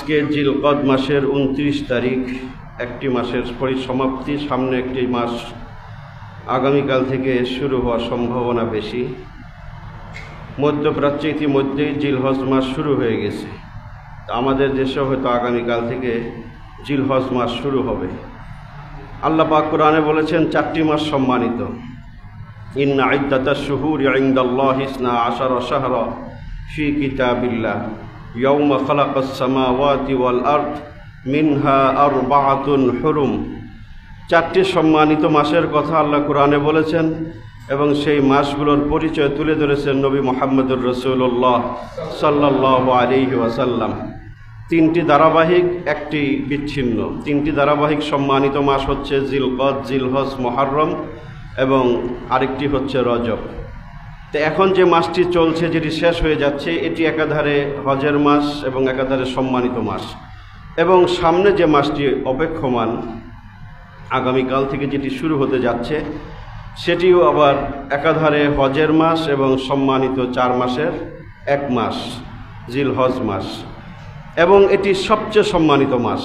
আজকে জিলকদ মাসের 29 তারিখ, একটি মাসের পরিসমাপ্তি। সামনে একটি মাস আগামীকাল থেকে শুরু হওয়ার সম্ভাবনা বেশি। মধ্যপ্রাচ্যে ইতিমধ্যেই জিলহজ মাস শুরু হয়ে গেছে। আমাদের দেশে হয়তো আগামীকাল থেকে জিলহজ মাস শুরু হবে। আল্লাহ পাক কোরআনে বলেছেন 4টি মাস সম্মানিত। ইন্না ইদ্দাতাশ শুহুরি ইনদাল্লাহি 12 শাহরা ফি কিতাবিল্লাহ ইয়াওমা খালাকাস সামাওয়াতি ওয়াল আরদ মিনহা আরবাআতুন হুরুম। 4টি সম্মানিত মাসের কথা আল্লাহ কোরআনে বলেছেন এবং সেই মাসগুলোর পরিচয় তুলে ধরেছেন নবী মুহাম্মদুর রাসূলুল্লাহ সাল্লাল্লাহু আলাইহি ওয়াসাল্লাম। 3টি ধারাবাহিক, একটি বিচ্ছিন্ন। 3টি ধারাবাহিক সম্মানিত মাস হচ্ছে জিলকদ, জিলহজ, মুহররম এবং আরেকটি হচ্ছে রজব। তো এখন যে মাসটি চলছে, যেটি শেষ হয়ে যাচ্ছে, এটি একাধারে হজের মাস এবং একাধারে সম্মানিত মাস। এবং সামনে যে মাসটি অপেক্ষমান আগামীকাল থেকে যেটি শুরু হতে যাচ্ছে, সেটিও আবার একাধারে হজের মাস এবং সম্মানিত 4 মাসের এক মাস, জিলহজ মাস। এবং এটি সবচেয়ে সম্মানিত মাস।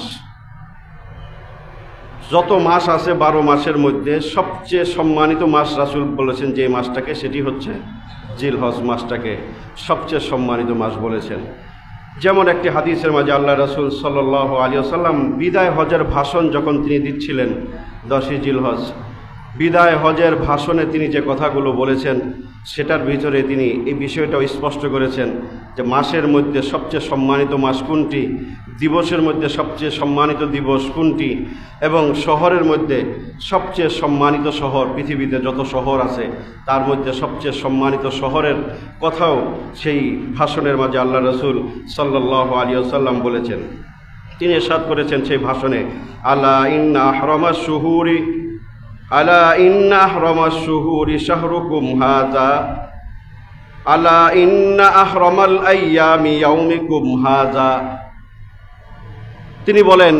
যত মাস আছে 12 মাসের মধ্যে সবচেয়ে সম্মানিত মাস রাসূল বলেছেন যে মাসটাকে, সেটি হচ্ছে জিলহজ মাসটাকে সবচেয়ে সম্মানিত মাস বলেছেন। যেমন একটি হাদিসের মাঝে আল্লাহ রাসূল সাল্লাল্লাহু আলাইহি ওয়াসাল্লাম বিদায় হজের ভাষণ যখন তিনি দিচ্ছিলেন 10ই জিলহজ, বিদায় হজের ভাষণে তিনি যে কথাগুলো বলেছেন সেটার ভিতরে তিনি এই বিষয়টাও স্পষ্ট করেছেন যে মাসের মধ্যে সবচেয়ে সম্মানিত মাস কোনটি, দিবসের মধ্যে সবচেয়ে সম্মানিত দিবস কোনটি, এবং শহরের মধ্যে সবচেয়ে সম্মানিত শহর, পৃথিবীতে যত শহর আছে তার মধ্যে সবচেয়ে সম্মানিত শহরের কথাও সেই ভাষণের মাঝে আল্লাহ রাসূল সাল্লাল্লাহু আলাইহি ওয়াসাল্লাম বলেছেন। তিনি ইরশাদ করেছেন সেই ভাষণে, আলা ইন্না আহরামাশ শুহুরি আলা ইন্না আহরামাশ শুহুরি শাহরুকুম হাযা আলা ইন্না আহরামাল আইয়ামি ইয়াউমিকুম হাযা। তিনি বলেন,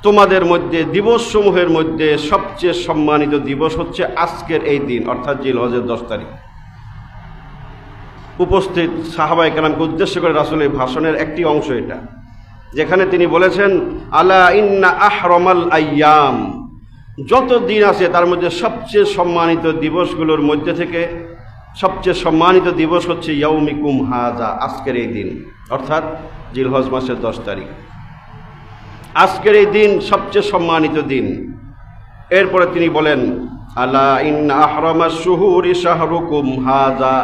তোমাদের মধ্যে দিবসসমূহের মধ্যে সবচেয়ে সম্মানিত দিবস হচ্ছে আজকের এই দিন, অর্থাৎ জিলহজের 10 তারিখ। উপস্থিত সাহাবায়ে কেরামকে উদ্দেশ্য করে রাসূলের ভাষণের একটি অংশ এটা, যেখানে তিনি বলেছেন আলা ইন্না আহরামাল আইয়াম, যত দিন আছে তার মধ্যে সবচেয়ে সম্মানিত দিবসগুলোর মধ্যে থেকে সবচেয়ে সম্মানিত দিবস হচ্ছে ইয়াউমিকুম হাযা, আজকের এই দিন, অর্থাৎ জিলহজ মাসের 10 তারিখ। আজকের এই দিন সবচেয়ে সম্মানিত দিন। এরপরে তিনি বলেন আলা ইন্না আহরামাশ শুহুরি শাহরুকুম হাযা,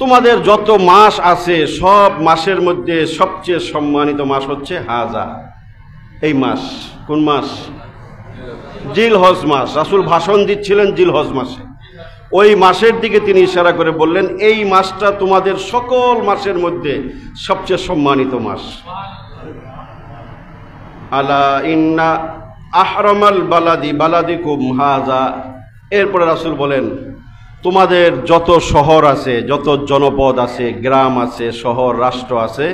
তোমাদের যত মাস আছে সব মাসের মধ্যে সবচেয়ে সম্মানিত মাস হচ্ছে হাযা, এই মাস। কোন মাস? জিলহজ মাস। রাসূল ভাষণ দিচ্ছিলেন জিলহজ মাসে। ওই মাসের দিকে তিনি ইশারা করে বললেন, এই মাসটা তোমাদের সকল মাসের মধ্যে সবচেয়ে সম্মানিত মাস। আলা ইন্না আহরামাল বালাদি বালাদিকুম হাযা। এরপরে রাসূল বলেন, তোমাদের যত শহর আছে, যত জনপদ আছে, গ্রাম আছে, শহর, রাষ্ট্র আছে,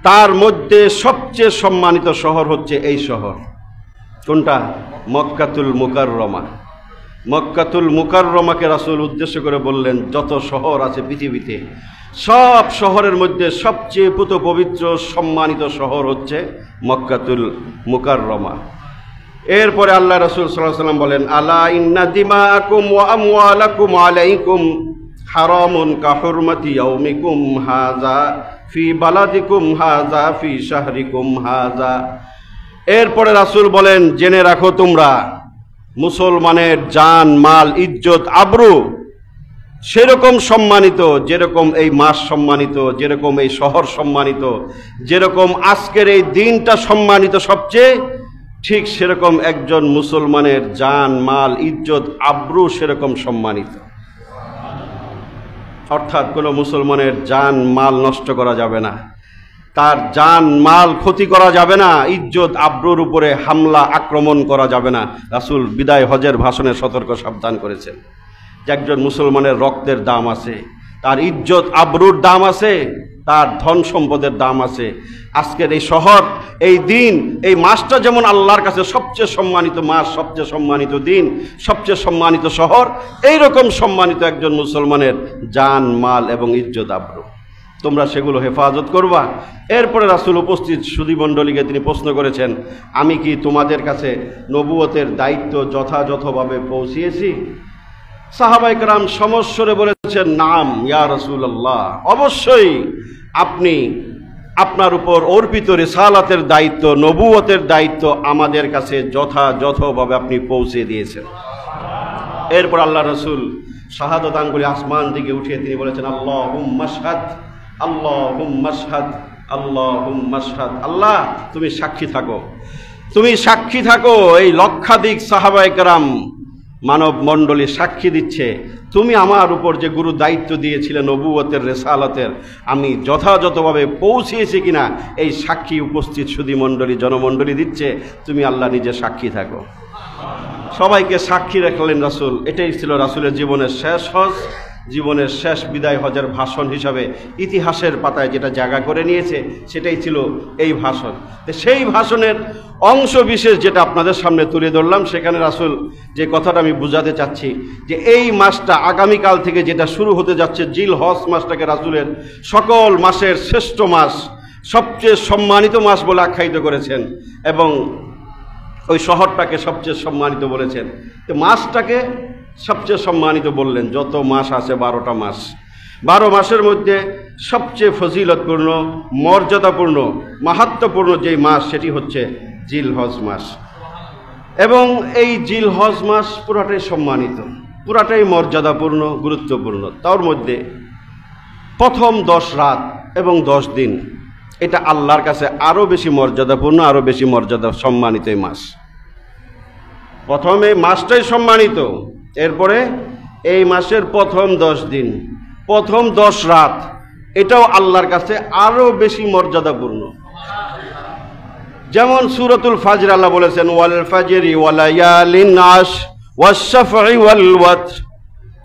তার মধ্যে সবচেয়ে সম্মানিত শহর হচ্ছে এই শহর। কোনটা? মক্কাতুল মুকাররমা। মক্কাতুল মুকাররমাকে রাসূল উদ্দেশ্য করে বললেন, যত শহর আছে পৃথিবীতে সব শহরের মধ্যে সবচেয়ে পুত পবিত্র সম্মানিত শহর হচ্ছে মক্কাতুল মুকাররমা। এরপরে আল্লাহ রাসূল সাল্লাল্লাহু আলাইহি ওয়াসাল্লাম বলেন, আলা ইন্না দিমাআকুম ওয়া আমওয়ালাকুম আলাইকুম হারামুন কাহুরমাতি ইয়াউমিকুম হাযা ফি বালাদিকুম হাযা ফি শাহরিকুম হাযা। এরপরে রাসূল বলেন, জেনে রাখো তোমরা, মুসলমানের জান, মাল, ইজ্জত, আবরু সেরকম সম্মানিত যেরকম এই মাস সম্মানিত, যেরকম এই শহর সম্মানিত, যেরকম আজকের এই দিনটা সম্মানিত সবচেয়ে, ঠিক সেরকম একজন মুসলমানের জান, মাল, ইজ্জত, আবরু সেরকম সম্মানিত। অর্থাৎ কোনো মুসলমানের জান, মাল নষ্ট করা যাবে না, তার জান, মাল ক্ষতি করা যাবে না, ইজ্জত, আবরুর উপরে হামলা, আক্রমণ করা যাবে না। রাসূল বিদায় হজের ভাষণে সতর্ক সাবধান করেছেন যে একজন মুসলমানের রক্তের দাম আছে, তার ইজ্জত আবরুর দাম আছে, তার ধন সম্পদের দাম আছে। আজকের এই শহর, এই দিন, এই মাসটা যেমন আল্লাহর কাছে সবচেয়ে সম্মানিত মাস, সবচেয়ে সম্মানিত দিন, সবচেয়ে সম্মানিত শহর, এই রকম সম্মানিত একজন মুসলমানের জান, মাল এবং ইজ্জত, আবরু। তোমরা সেগুলো হেফাজত করবা। এরপরে রাসূল উপস্থিত সুধীমণ্ডলীকে তিনি প্রশ্ন করেছেন, আমি কি তোমাদের কাছে নবুয়তের দায়িত্ব যথাযথভাবে পৌঁছিয়েছি? সাহাবায়ে কেরাম সমস্বরে বলেছেন, নাম ইয়া রাসূলুল্লাহ, অবশ্যই আপনি আপনার উপর অর্পিত রিসালাতের দায়িত্ব, নবুয়তের দায়িত্ব আমাদের কাছে যথাযথভাবে আপনি পৌঁছে দিয়েছেন। এরপর আল্লাহ রসুল শাহাদত আঙ্গুলে আসমান দিকে উঠিয়ে তিনি বলেছেন, আল্লাহুম্মা শাহাদ, আল্লাহুম্মা শাহাদ, আল্লাহুম্মা শাহাদ। আল্লাহ তুমি সাক্ষী থাকো, তুমি সাক্ষী থাকো। এই লক্ষাধিক সাহাবায়ে কেরাম মানব মণ্ডলী সাক্ষী দিচ্ছে, তুমি আমার উপর যে গুরু দায়িত্ব দিয়েছিলে নবুয়তের রিসালাতের, আমি যথাযথভাবে পৌঁছিয়েছি কিনা এই সাক্ষী উপস্থিত সুধী মণ্ডলী জনমণ্ডলী দিচ্ছে, তুমি আল্লাহ নিজে সাক্ষী থাকো। সবাইকে সাক্ষী রাখলেন রাসূল। এটাই ছিল রাসূলের জীবনের শেষ হজ, জীবনের শেষ বিদায় হজের ভাষণ হিসাবে ইতিহাসের পাতায় যেটা জায়গা করে নিয়েছে সেটাই ছিল এই ভাষণ। তো সেই ভাষণের অংশ বিশেষ যেটা আপনাদের সামনে তুলে ধরলাম, সেখানে রাসূল যে কথাটা আমি বুঝাতে চাচ্ছি যে এই মাসটা আগামীকাল থেকে যেটা শুরু হতে যাচ্ছে, জিল হজ মাসটাকে রাসূলের সকল মাসের শ্রেষ্ঠ মাস, সবচেয়ে সম্মানিত মাস বলে আখ্যায়িত করেছেন এবং ওই শহরটাকে সবচেয়ে সম্মানিত বলেছেন। তো মাসটাকে সবচেয়ে সম্মানিত বললেন। যত মাস আছে 12টা মাস, 12 মাসের মধ্যে সবচেয়ে ফজিলতপূর্ণ, মর্যাদাপূর্ণ, মাহাত্ম্যপূর্ণ যেই মাস সেটি হচ্ছে জিল হজ মাস। এবং এই জিল হজ মাস পুরাটাই সম্মানিত, পুরাটাই মর্যাদাপূর্ণ, গুরুত্বপূর্ণ। তার মধ্যে প্রথম 10 রাত এবং 10 দিন এটা আল্লাহর কাছে আরও বেশি মর্যাদাপূর্ণ, আরও বেশি মর্যাদা সম্মানিত এই মাস। প্রথমে মাসটাই সম্মানিত, এরপরে এই মাসের প্রথম 10 দিন, প্রথম 10 রাত এটাও আল্লাহর কাছে আরও বেশি মর্যাদাপূর্ণ। যেমন সূরাতুল ফাজর আল্লাহ বলেছেন, ওয়াল ফাজরি ওয়ালায়ালিন আশ ওয়াশ-শাফঈ ওয়াল ওয়াতর।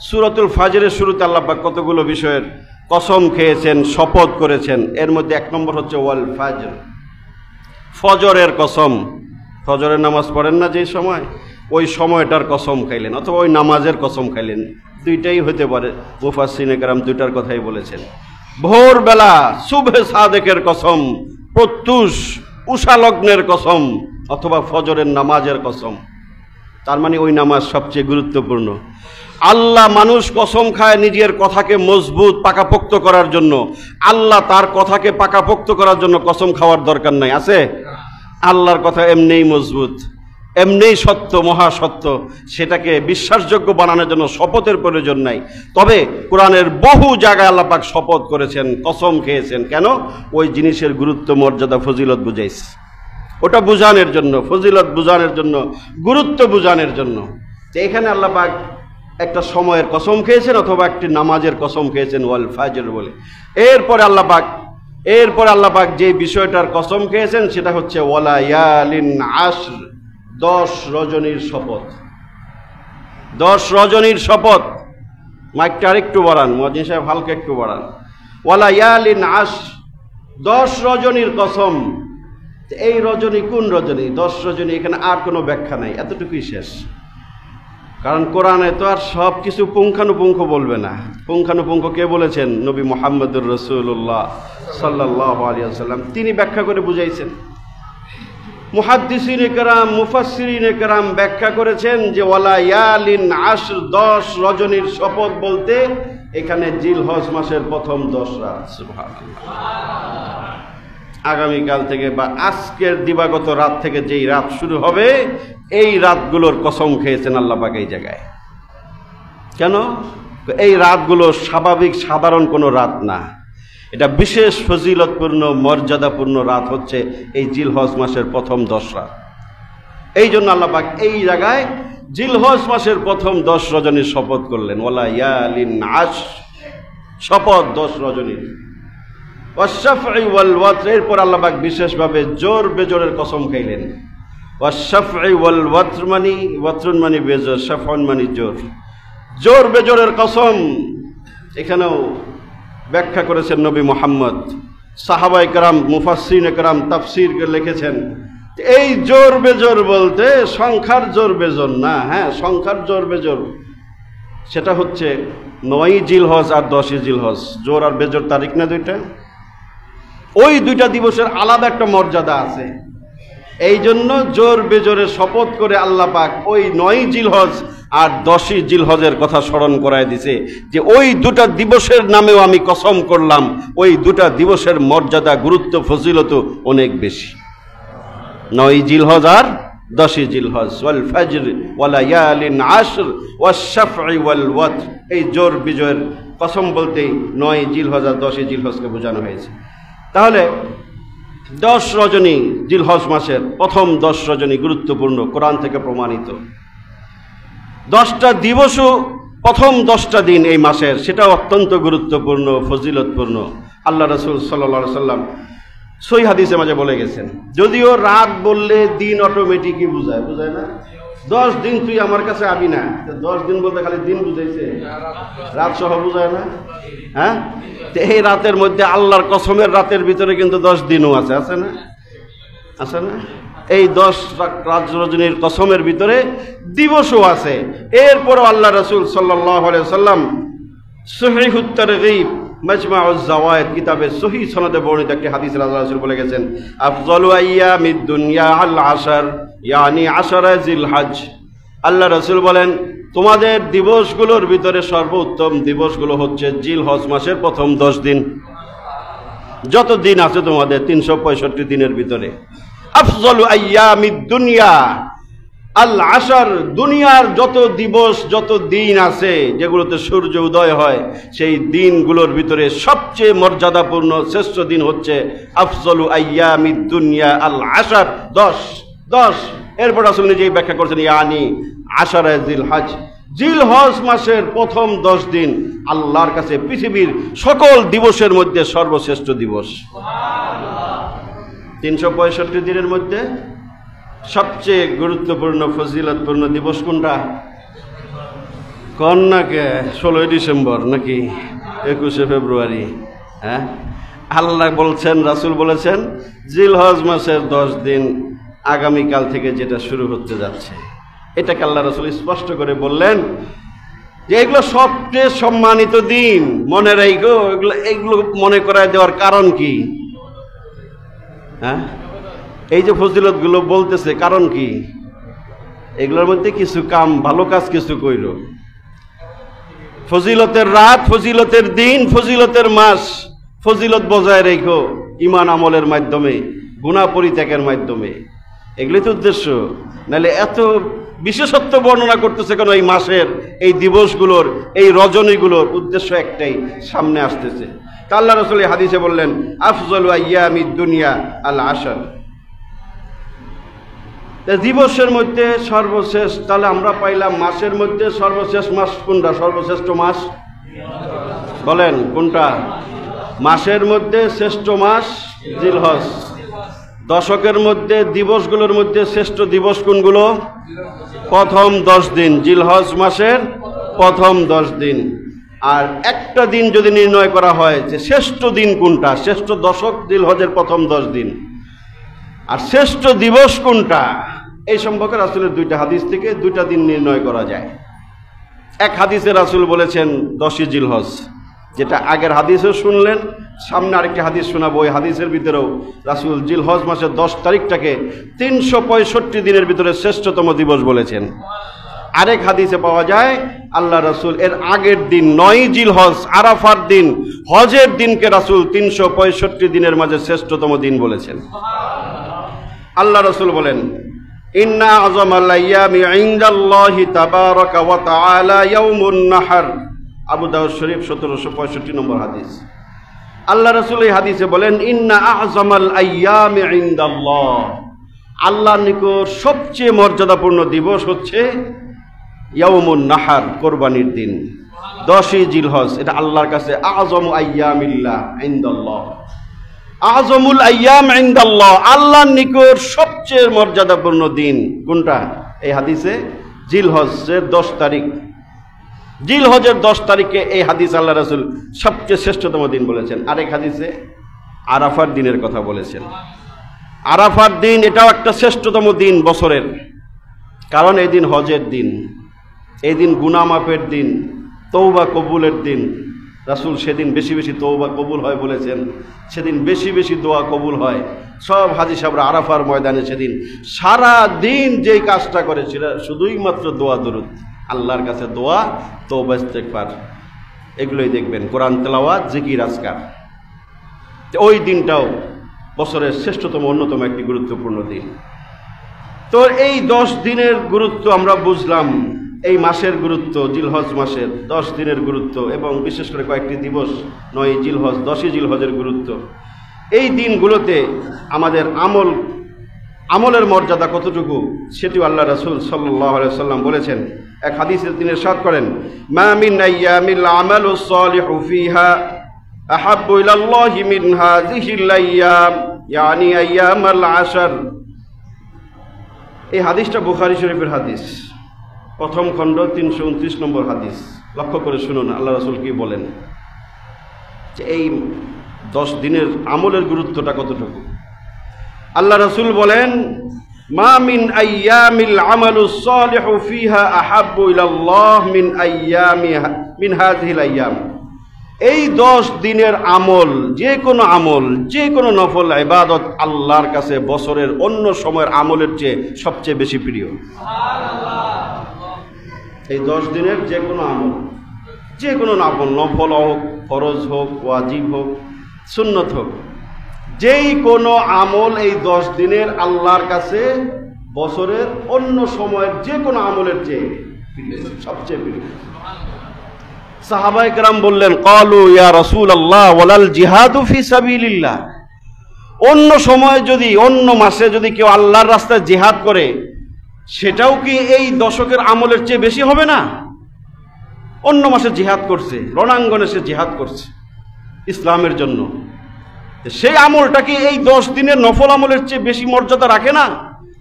সূরাতুল ফাজরের শুরুতে আল্লাহ পাক কতগুলো বিষয়ের কসম খেয়েছেন, শপথ করেছেন। এর মধ্যে 1 নম্বর হচ্ছে ওয়াল ফাজর, ফজরের কসম। ফজরের নামাজ পড়েন না যেই সময়, ওই সময়টার কসম খাইলেন, অথবা ওই নামাজের কসম খাইলেন, দুইটাই হতে পারে। মুফাসসিরিনে কেরাম দুইটার কথাই বলেছেন। ভোরবেলা সুবহে সাদেকের কসম, প্রত্যুষ উষা লগ্নের কসম, অথবা ফজরের নামাজের কসম। তার মানে ওই নামাজ সবচেয়ে গুরুত্বপূর্ণ। আল্লাহ মানুষ কসম খায় নিজের কথাকে মজবুত পাকাপোক্ত করার জন্য। আল্লাহ তার কথাকে পাকাপোক্ত করার জন্য কসম খাওয়ার দরকার নাই, আছে? আল্লাহর কথা এমনিই মজবুত, এমনিই সত্য, মহাসত্য। সেটাকে বিশ্বাসযোগ্য বানানোর জন্য শপথের প্রয়োজন নাই। তবে কোরআনের বহু জায়গায় আল্লাহ পাক শপথ করেছেন, কসম খেয়েছেন। কেন? ওই জিনিসের গুরুত্ব, মর্যাদা, ফজিলত বুঝাইছে। ওটা বুঝানোর জন্য, ফজিলত বুঝানোর জন্য, গুরুত্ব বুঝানোর জন্য। তো এখানে আল্লাহ পাক একটা সময়ের কসম খেয়েছেন, অথবা একটি নামাজের কসম খেয়েছেন ওয়াল ফাজর বলে। এরপরে আল্লাহ পাক যে বিষয়টার কসম খেয়েছেন সেটা হচ্ছে ওয়ালায়ালিন আশর, 10 রজনীর শপথ। 10 রজনীর শপথ। মাইকটা আরেকটু বাড়ান, মুয়াজ্জিন সাহেব, হালকা একটু বাড়ান। ওয়ালায়ালিন আশর, 10 রজনীর কসম। এই রজনী কোন রজনী? 10 রজনী, এখানে আর কোনো ব্যাখ্যা নাই, এতটুকুই শেষ। কারণ কোরআনে তো আর সব কিছু পুঙ্খানুপুঙ্খ বলবে না। পুঙ্খানুপুঙ্খ কে বলেছেন? নবী মুহাম্মদুর রাসূলুল্লাহ সাল্লাল্লাহু আলাইহি ওয়াসাল্লাম, তিনি ব্যাখ্যা করে বুঝাইছেন। মুহাদ্দিসিনে কেরাম, মুফাসসিরিনে কেরাম ব্যাখ্যা করেছেন যে ওয়ালায়ালিন আশর, 10 রজনীর শপথ বলতে এখানে জিল হজ মাসের প্রথম 10 রাত। সুবহানাল্লাহ। আগামীকাল থেকে বা আজকের দিবাগত রাত থেকে যেই রাত শুরু হবে, এই রাতগুলোর কসম খেয়েছেন আল্লাহ পাক এই জায়গায়। কেন? এই রাতগুলো স্বাভাবিক সাধারণ কোনো রাত না, এটা বিশেষ ফজিলতপূর্ণ, মর্যাদাপূর্ণ রাত হচ্ছে এই জিলহজ মাসের প্রথম 10 রাত। এই জন্য আল্লাহ পাক এই জায়গায় জিলহজ মাসের প্রথম 10 রজনীর শপথ করলেন। ওয়ালায়ালিন আশর, শপথ 10 রজনীর। ওয়াশ-শাফঈ ওয়াল ওয়াতর, এরপর আল্লাহ পাক বিশেষভাবে জোর বেজোরের কসম খাইলেন। ওয়াশ-শাফঈ ওয়াল ওয়াতর মানে, ওয়াতরুন মানে বেজোর, শাফউন মানে জোর। জোর বেজোরের কসম এখানেও ব্যাখ্যা করেছেন নবী মুহাম্মদ। সাহাবায়ে কেরাম, মুফাসসিরিনে কেরাম তাফসীর লিখেছেন এই জোর বেজোর বলতে সংখ্যার জোর বেজোর না, হ্যাঁ সংখ্যার জোর বেজোর, সেটা হচ্ছে 9ই জিলহজ আর 10ই জিলহজ, জোর আর বেজোর তারিখ না দুইটা? ওই দুইটা দিবসের আলাদা একটা মর্যাদা আছে। এই জন্য জোর বেজোরে শপথ করে আল্লাহ পাক ওই 9ই জিলহজ আর 10ই জিলহজের কথা স্মরণ করায় দিছে যে ওই দুটা দিবসের নামেও আমি কসম করলাম, ওই দুটা দিবসের মর্যাদা, গুরুত্ব, ফজিলত অনেক বেশি। 9ই জিলহজ আর 10ই জিলহজ, ওয়াল ফজর ওয়া লায়ালিন আশর ওয়াশ শাফঈ ওয়াল ওয়াতর, এই জোর বিজয়ের কসম বলতেই 9ই জিলহজ আর 10ই জিলহজকে বোঝানো হয়েছে। তাহলে 10 রজনী, জিলহজ মাসের প্রথম 10 রজনী গুরুত্বপূর্ণ, কোরআন থেকে প্রমাণিত। 10টা দিবসও প্রথম 10টা দিন এই মাসের, সেটা অত্যন্ত গুরুত্বপূর্ণ, ফজিলতপূর্ণ। আল্লাহ রাসূল সাল্লাল্লাহু আলাইহি সাল্লাম সহিহ হাদিসে মাঝে বলে গেছেন, যদিও রাত বললে দিন অটোমেটিকই বুঝায়, বুঝায় না? 10 দিন তুই আমার কাছে আবি না, 10 দিন বলতে খালি দিন বুঝাইছে, রাত সহ বুঝায় না? হ্যাঁ, এই রাতের মধ্যে আল্লাহর কসমের রাতের ভিতরে কিন্তু 10 দিনও আছে, আছে না? আছে না? এই 10 রাত রজনীর কসমের ভিতরে দিবসও আছে। এরপরও আল্লাহ রাসূল সাল্লাল্লাহু আলাইহি সাল্লাম সহিহুত তারগীব মাজমাউজ জাওয়ায়েদ কিতাবে সহিহ সনদে বর্ণিত একটি হাদিসে আল্লাহ রাসূল বলে গেছেন, আফযালু আইয়ামিদ দুনিয়া আল আশর, ইয়ানি 10 জিলহজ। আল্লাহ রাসূল বলেন, তোমাদের দিবসগুলোর ভিতরে সর্বোত্তম দিবসগুলো হচ্ছে জিলহজ মাসের প্রথম 10 দিন। যত দিন আছে তোমাদের 365 দিনের ভিতরে, আফযালু আইয়ামিদ দুনিয়া আল আশর, দুনিয়ার যত দিবস, যত দিন আছে যেগুলোতে সূর্য উদয় হয়, সেই দিনগুলোর ভিতরে সবচেয়ে মর্যাদাপূর্ণ শ্রেষ্ঠ দিন হচ্ছে আফযালু আইয়ামিদ দুনিয়া আল আশর, 10। এরপর রাসূল নিজেই ব্যাখ্যা করেছেন, ইয়ানি 10 জিলহজ, জিলহজ মাসের প্রথম 10 দিন আল্লাহর কাছে পৃথিবীর সকল দিবসের মধ্যে সর্বশ্রেষ্ঠ দিবস। 365 দিনের মধ্যে সবচেয়ে গুরুত্বপূর্ণ, ফজিলতপূর্ণ দিবস কোনটা? কন্যাকে 16 ডিসেম্বর নাকি 21 ফেব্রুয়ারি? হ্যাঁ, আল্লাহ বলছেন, রাসূল বলেছেন, জিলহজ মাসের 10 দিন আগামীকাল থেকে যেটা শুরু হতে যাচ্ছে, এটাকে আল্লাহ রাসূল স্পষ্ট করে বললেন যে এগুলো সবচেয়ে সম্মানিত দিন, মনে রাখো। এগুলো মনে করায় দেওয়ার কারণ কি? হ্যাঁ, এই যে ফজিলতগুলো বলতেছে, কারণ কি? এগুলোর মধ্যে কিছু কাম, ভালো কাজ কিছু কইরো। ফজিলতের রাত, ফজিলতের দিন, ফজিলতের মাস, ফজিলত বজায় রেখো ঈমান আমলের মাধ্যমে, গুনাহ পরিত্যাগের মাধ্যমে। এগুলোই তো উদ্দেশ্য। নাহলে এত বিশেষত্ব বর্ণনা করতেছে কেন এই মাসের, এই দিবসগুলোর, এই রজনীগুলোর? উদ্দেশ্য একটাই, সামনে আসতেছে। আল্লাহ রাসূল এই হাদিসে বললেন, আফযালু আইয়ামিদ দুনিয়া আল আশর, দিবসের মধ্যে সর্বশেষ। তাহলে আমরা পাইলাম মাসের মধ্যে সর্বশেষ মাস কোনটা? সর্বশ্রেষ্ঠ মাস বলেন কোনটা? মাসের মধ্যে শ্রেষ্ঠ মাস জিলহজ। দশকের মধ্যে দিবসগুলোর মধ্যে শ্রেষ্ঠ দিবস কোনগুলো? প্রথম 10 দিন, জিলহজ মাসের প্রথম 10 দিন। আর একটা দিন যদি নির্ণয় করা হয় যে শ্রেষ্ঠ দিন কোনটা, শ্রেষ্ঠ দশক জিলহজের প্রথম 10 দিন, আর শ্রেষ্ঠ দিবস কোনটা, এই সম্পর্কে রাসূলের 2টা হাদিস থেকে 2টা দিন নির্ণয় করা যায়। এক হাদিসে রাসূল বলেছেন 10ই জিলহজ, যেটা আগের হাদিসেও শুনলেন, সামনে আরেকটি হাদিস শোনাবো। ওই হাদিসের ভিতরেও রাসূল জিলহজ মাসের 10 তারিখটাকে 365 দিনের ভিতরে শ্রেষ্ঠতম দিবস বলেছেন। আরেক হাদিসে পাওয়া যায় আল্লাহ রাসূল এর আগের দিন 9ই জিলহজ, আরাফার দিন, হজের দিনকে রাসূল 365 দিনের মাঝে শ্রেষ্ঠতম দিন বলেছেন। আল্লাহ রাসূল বলেন, ইন্না আযমাল আইয়ামি ইনদাল্লাহি তাবারাকা ওয়া তাআলা ইয়াউমুন নাহর, আবু দাউদ শরীফ 1765 নম্বর হাদিস। আল্লাহ রাসূল এই হাদিসে বলেন, ইন্না আযমাল আইয়ামি ইনদাল্লাহ, আল্লাহর নিকট সবচেয়ে মর্যাদাপূর্ণ দিবস হচ্ছে ইয়াউমুন নাহর, কোরবানির দিন। 10ই জিলহজ, এটা আল্লাহর কাছে আযমু আইয়ামিল্লাহ ইনদাল্লাহ, আযমুল আইয়াম ইনদাল্লাহ, আল্লাহর নিকট সবচেয়ে মর্যাদাপূর্ণ দিন কোনটা? এই হাদিসে জিলহজের 10 তারিখ, জিলহজের 10 তারিখে এই হাদিস আল্লাহ রাসূল সবচেয়ে শ্রেষ্ঠতম দিন বলেছেন। আরেক হাদিসে আরাফার দিনের কথা বলেছেন। আরাফার দিন এটাও একটা শ্রেষ্ঠতম দিন বছরের, কারণ এই দিন হজের দিন, এই দিন গুনাহ মাফের দিন, তওবা কবুলের দিন। রাসূল সেদিন বেশি বেশি তওবা কবুল হয় বলেছেন, সেদিন বেশি বেশি দোয়া কবুল হয়। সব হাজী সাহেবরা আরাফার ময়দানে সেদিন সারা দিন যেই কাজটা করে সেটা শুধুই মাত্র দোয়া দরুদ, আল্লাহর কাছে দোয়া, তওবা ইস্তেগফার, এগুলোই দেখবেন, কোরআন তেলাওয়াত, জিকির, আজকার। ওই দিনটাও বছরের শ্রেষ্ঠতম অন্যতম একটি গুরুত্বপূর্ণ দিন। তো এই 10 দিনের গুরুত্ব আমরা বুঝলাম, এই মাসের গুরুত্ব, জিলহজ মাসের 10 দিনের গুরুত্ব, এবং বিশেষ করে কয়েকটি দিবস, 9 জিলহজ, 10 জিলহজের গুরুত্ব। এই দিনগুলোতে আমাদের আমলের মর্যাদা কতটুকু সেটিও আল্লাহ রাসূল সাল্লাল্লাহু আলাইহি ওয়াসাল্লাম বলেছেন। এক হাদিসে তিনি ইরশাদ করেন, মা মিন আইয়ামিল আমালুস সালিহু ফিহা আহাব্বু ইলাল্লাহি মিন হাযিহিল আইয়াম, ইয়ানি আইয়ামাল আশর। এই হাদিসটা বুখারী শরীফের হাদিস, প্রথম খণ্ড 329 নম্বর হাদিস। লক্ষ্য করে শুনুন আল্লাহ রাসূল কি বলেন, যে এই 10 দিনের আমলের গুরুত্বটা কতটুকু। আল্লাহ রাসূল বলেন, মা মিন আইয়ামিল আমালুস সালিহু ফিহা আহাব্বু ইলাল্লাহ মিন হাযিহিল আইয়াম। এই 10 দিনের আমল, যে কোনো নফল ইবাদত আল্লাহর কাছে বছরের অন্য সময়ের আমলের চেয়ে সবচেয়ে বেশি প্রিয়। এই 10 দিনের যে কোনো আমল, নফল হোক, ফরজ হোক, ওয়াজিব হোক, সুন্নত হোক, যেই কোনো আমল এই 10 দিনের আল্লাহর কাছে বছরের অন্য সময়ের যে কোনো আমলের চেয়ে সবচেয়ে প্রিয়। সাহাবায়ে কেরাম বললেন, ক্বালু ইয়া রাসূলুল্লাহ ওয়ালাল জিহাদু ফি সাবিলিল্লাহ। অন্য সময়ে যদি, অন্য মাসে যদি কেউ আল্লাহর রাস্তায় জিহাদ করে, সেটাও কি এই দশকের আমলের চেয়ে বেশি হবে না? অন্য মাসে জিহাদ করছে, রণাঙ্গনে সে জিহাদ করছে ইসলামের জন্য, সেই আমলটা কি এই 10 দিনের নফল আমলের চেয়ে বেশি মর্যাদা রাখে না?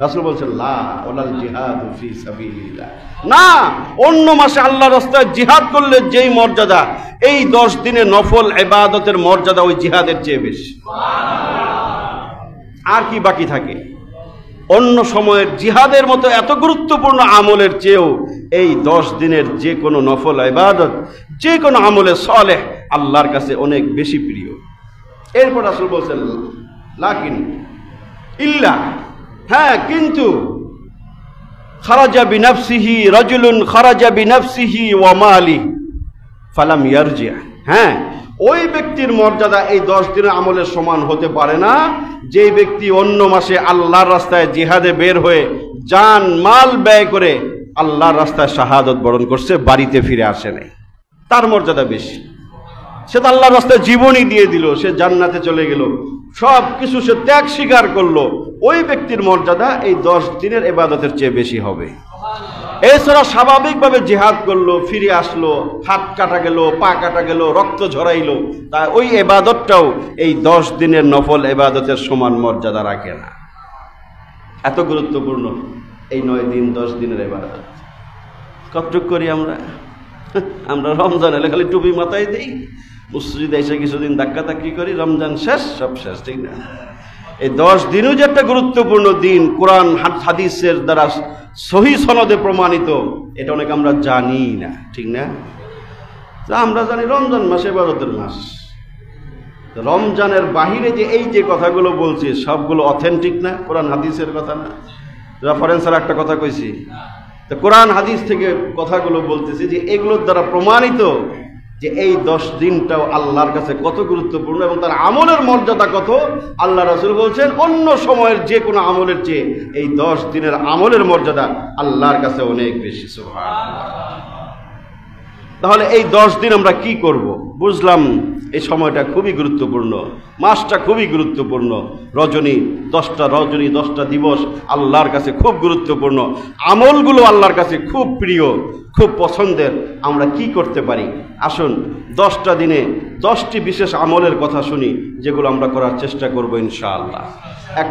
রাসূল বলছেন, লা ওয়ালাল জিহাদু ফি সাবিলিল্লাহ। না, অন্য মাসে আল্লাহর রাস্তায় জিহাদ করলে যেই মর্যাদা, এই 10 দিনের নফল ইবাদতের মর্যাদা ওই জিহাদের চেয়ে বেশি। আর কি বাকি থাকে? অন্য সময়ের জিহাদের মতো এত গুরুত্বপূর্ণ আমলের চেয়েও এই 10 দিনের যে কোনো নফল ইবাদত, যে কোনো আমলে সালেহ আল্লাহর কাছে অনেক বেশি প্রিয়। এরপর রাসূল বলছেন, লাকিন, ইল্লা, হ্যাঁ কিন্তু, খারাজা বিনাফসিহি রাজুলুন খারাজা বিনাফসিহি ওয়া মালি ফালাম ইয়ারজি। হ্যাঁ, ওই ব্যক্তির মর্যাদা এই 10 দিনের আমলের সমান হতে পারে না যে ব্যক্তি অন্য মাসে আল্লাহর রাস্তায় জিহাদে বের হয়ে জান মাল ব্যয় করে আল্লাহর রাস্তায় শাহাদত বরণ করছে, বাড়িতে ফিরে আসে নাই। তার মর্যাদা বেশি। সে তো আল্লাহর রাস্তায় জীবনই দিয়ে দিল, সে জান্নাতে চলে গেল, সব কিছু সে ত্যাগ স্বীকার করলো। ওই ব্যক্তির মর্যাদা এই 10 দিনের ইবাদতের চেয়ে বেশি হবে। এছাড়া স্বাভাবিকভাবে জিহাদ করলো, ফিরে আসলো, হাত কাটা গেল, পা কাটা গেল, রক্ত ঝরাইলো, তাই ওই ইবাদতটাও এই 10 দিনের নফল ইবাদতের সমান মর্যাদা রাখে না। এত গুরুত্বপূর্ণ এই 9 দিন 10 দিনের ইবাদত। কতটুক করি আমরা? আমরা রমজান এলে খালি টুপি মাথায় দিই, মসজিদে এসে কিছুদিন ধাক্কি করি, রমজান শেষ, সব শেষ, ঠিক না? এই 10 দিনও যে একটা গুরুত্বপূর্ণ দিন, কোরআন হাদিসের দ্বারা সহি সনদে প্রমাণিত, এটা অনেক আমরা জানি না, ঠিক না? আমরা জানি রমজান মাস ইবাদতের মাস। রমজানের বাহিরে যে এই যে কথাগুলো বলছি সবগুলো অথেন্টিক না, কোরআন হাদিসের কথা না। রেফারেন্সের একটা কথা কইছি, তো কোরআন হাদিস থেকে কথাগুলো বলতেছি যে এগুলোর দ্বারা প্রমাণিত যে এই 10 দিনটাও আল্লাহর কাছে কত গুরুত্বপূর্ণ এবং তার আমলের মর্যাদা কত। আল্লাহ রাসূল বলছেন, অন্য সময়ের যে কোনো আমলের চেয়ে এই 10 দিনের আমলের মর্যাদা আল্লাহর কাছে অনেক বেশি। সুবহানাল্লাহ। তাহলে এই 10 দিন আমরা কি করব? বুঝলাম এই সময়টা খুবই গুরুত্বপূর্ণ, মাসটা খুবই গুরুত্বপূর্ণ, রজনী 10টা রজনী 10টা দিবস আল্লাহর কাছে খুব গুরুত্বপূর্ণ, আমলগুলো আল্লাহর কাছে খুব প্রিয়, খুব পছন্দের। আমরা কি করতে পারি? আসুন 10টা দিনে 10টি বিশেষ আমলের কথা শুনি, যেগুলো আমরা করার চেষ্টা করব ইনশাআল্লাহ। এক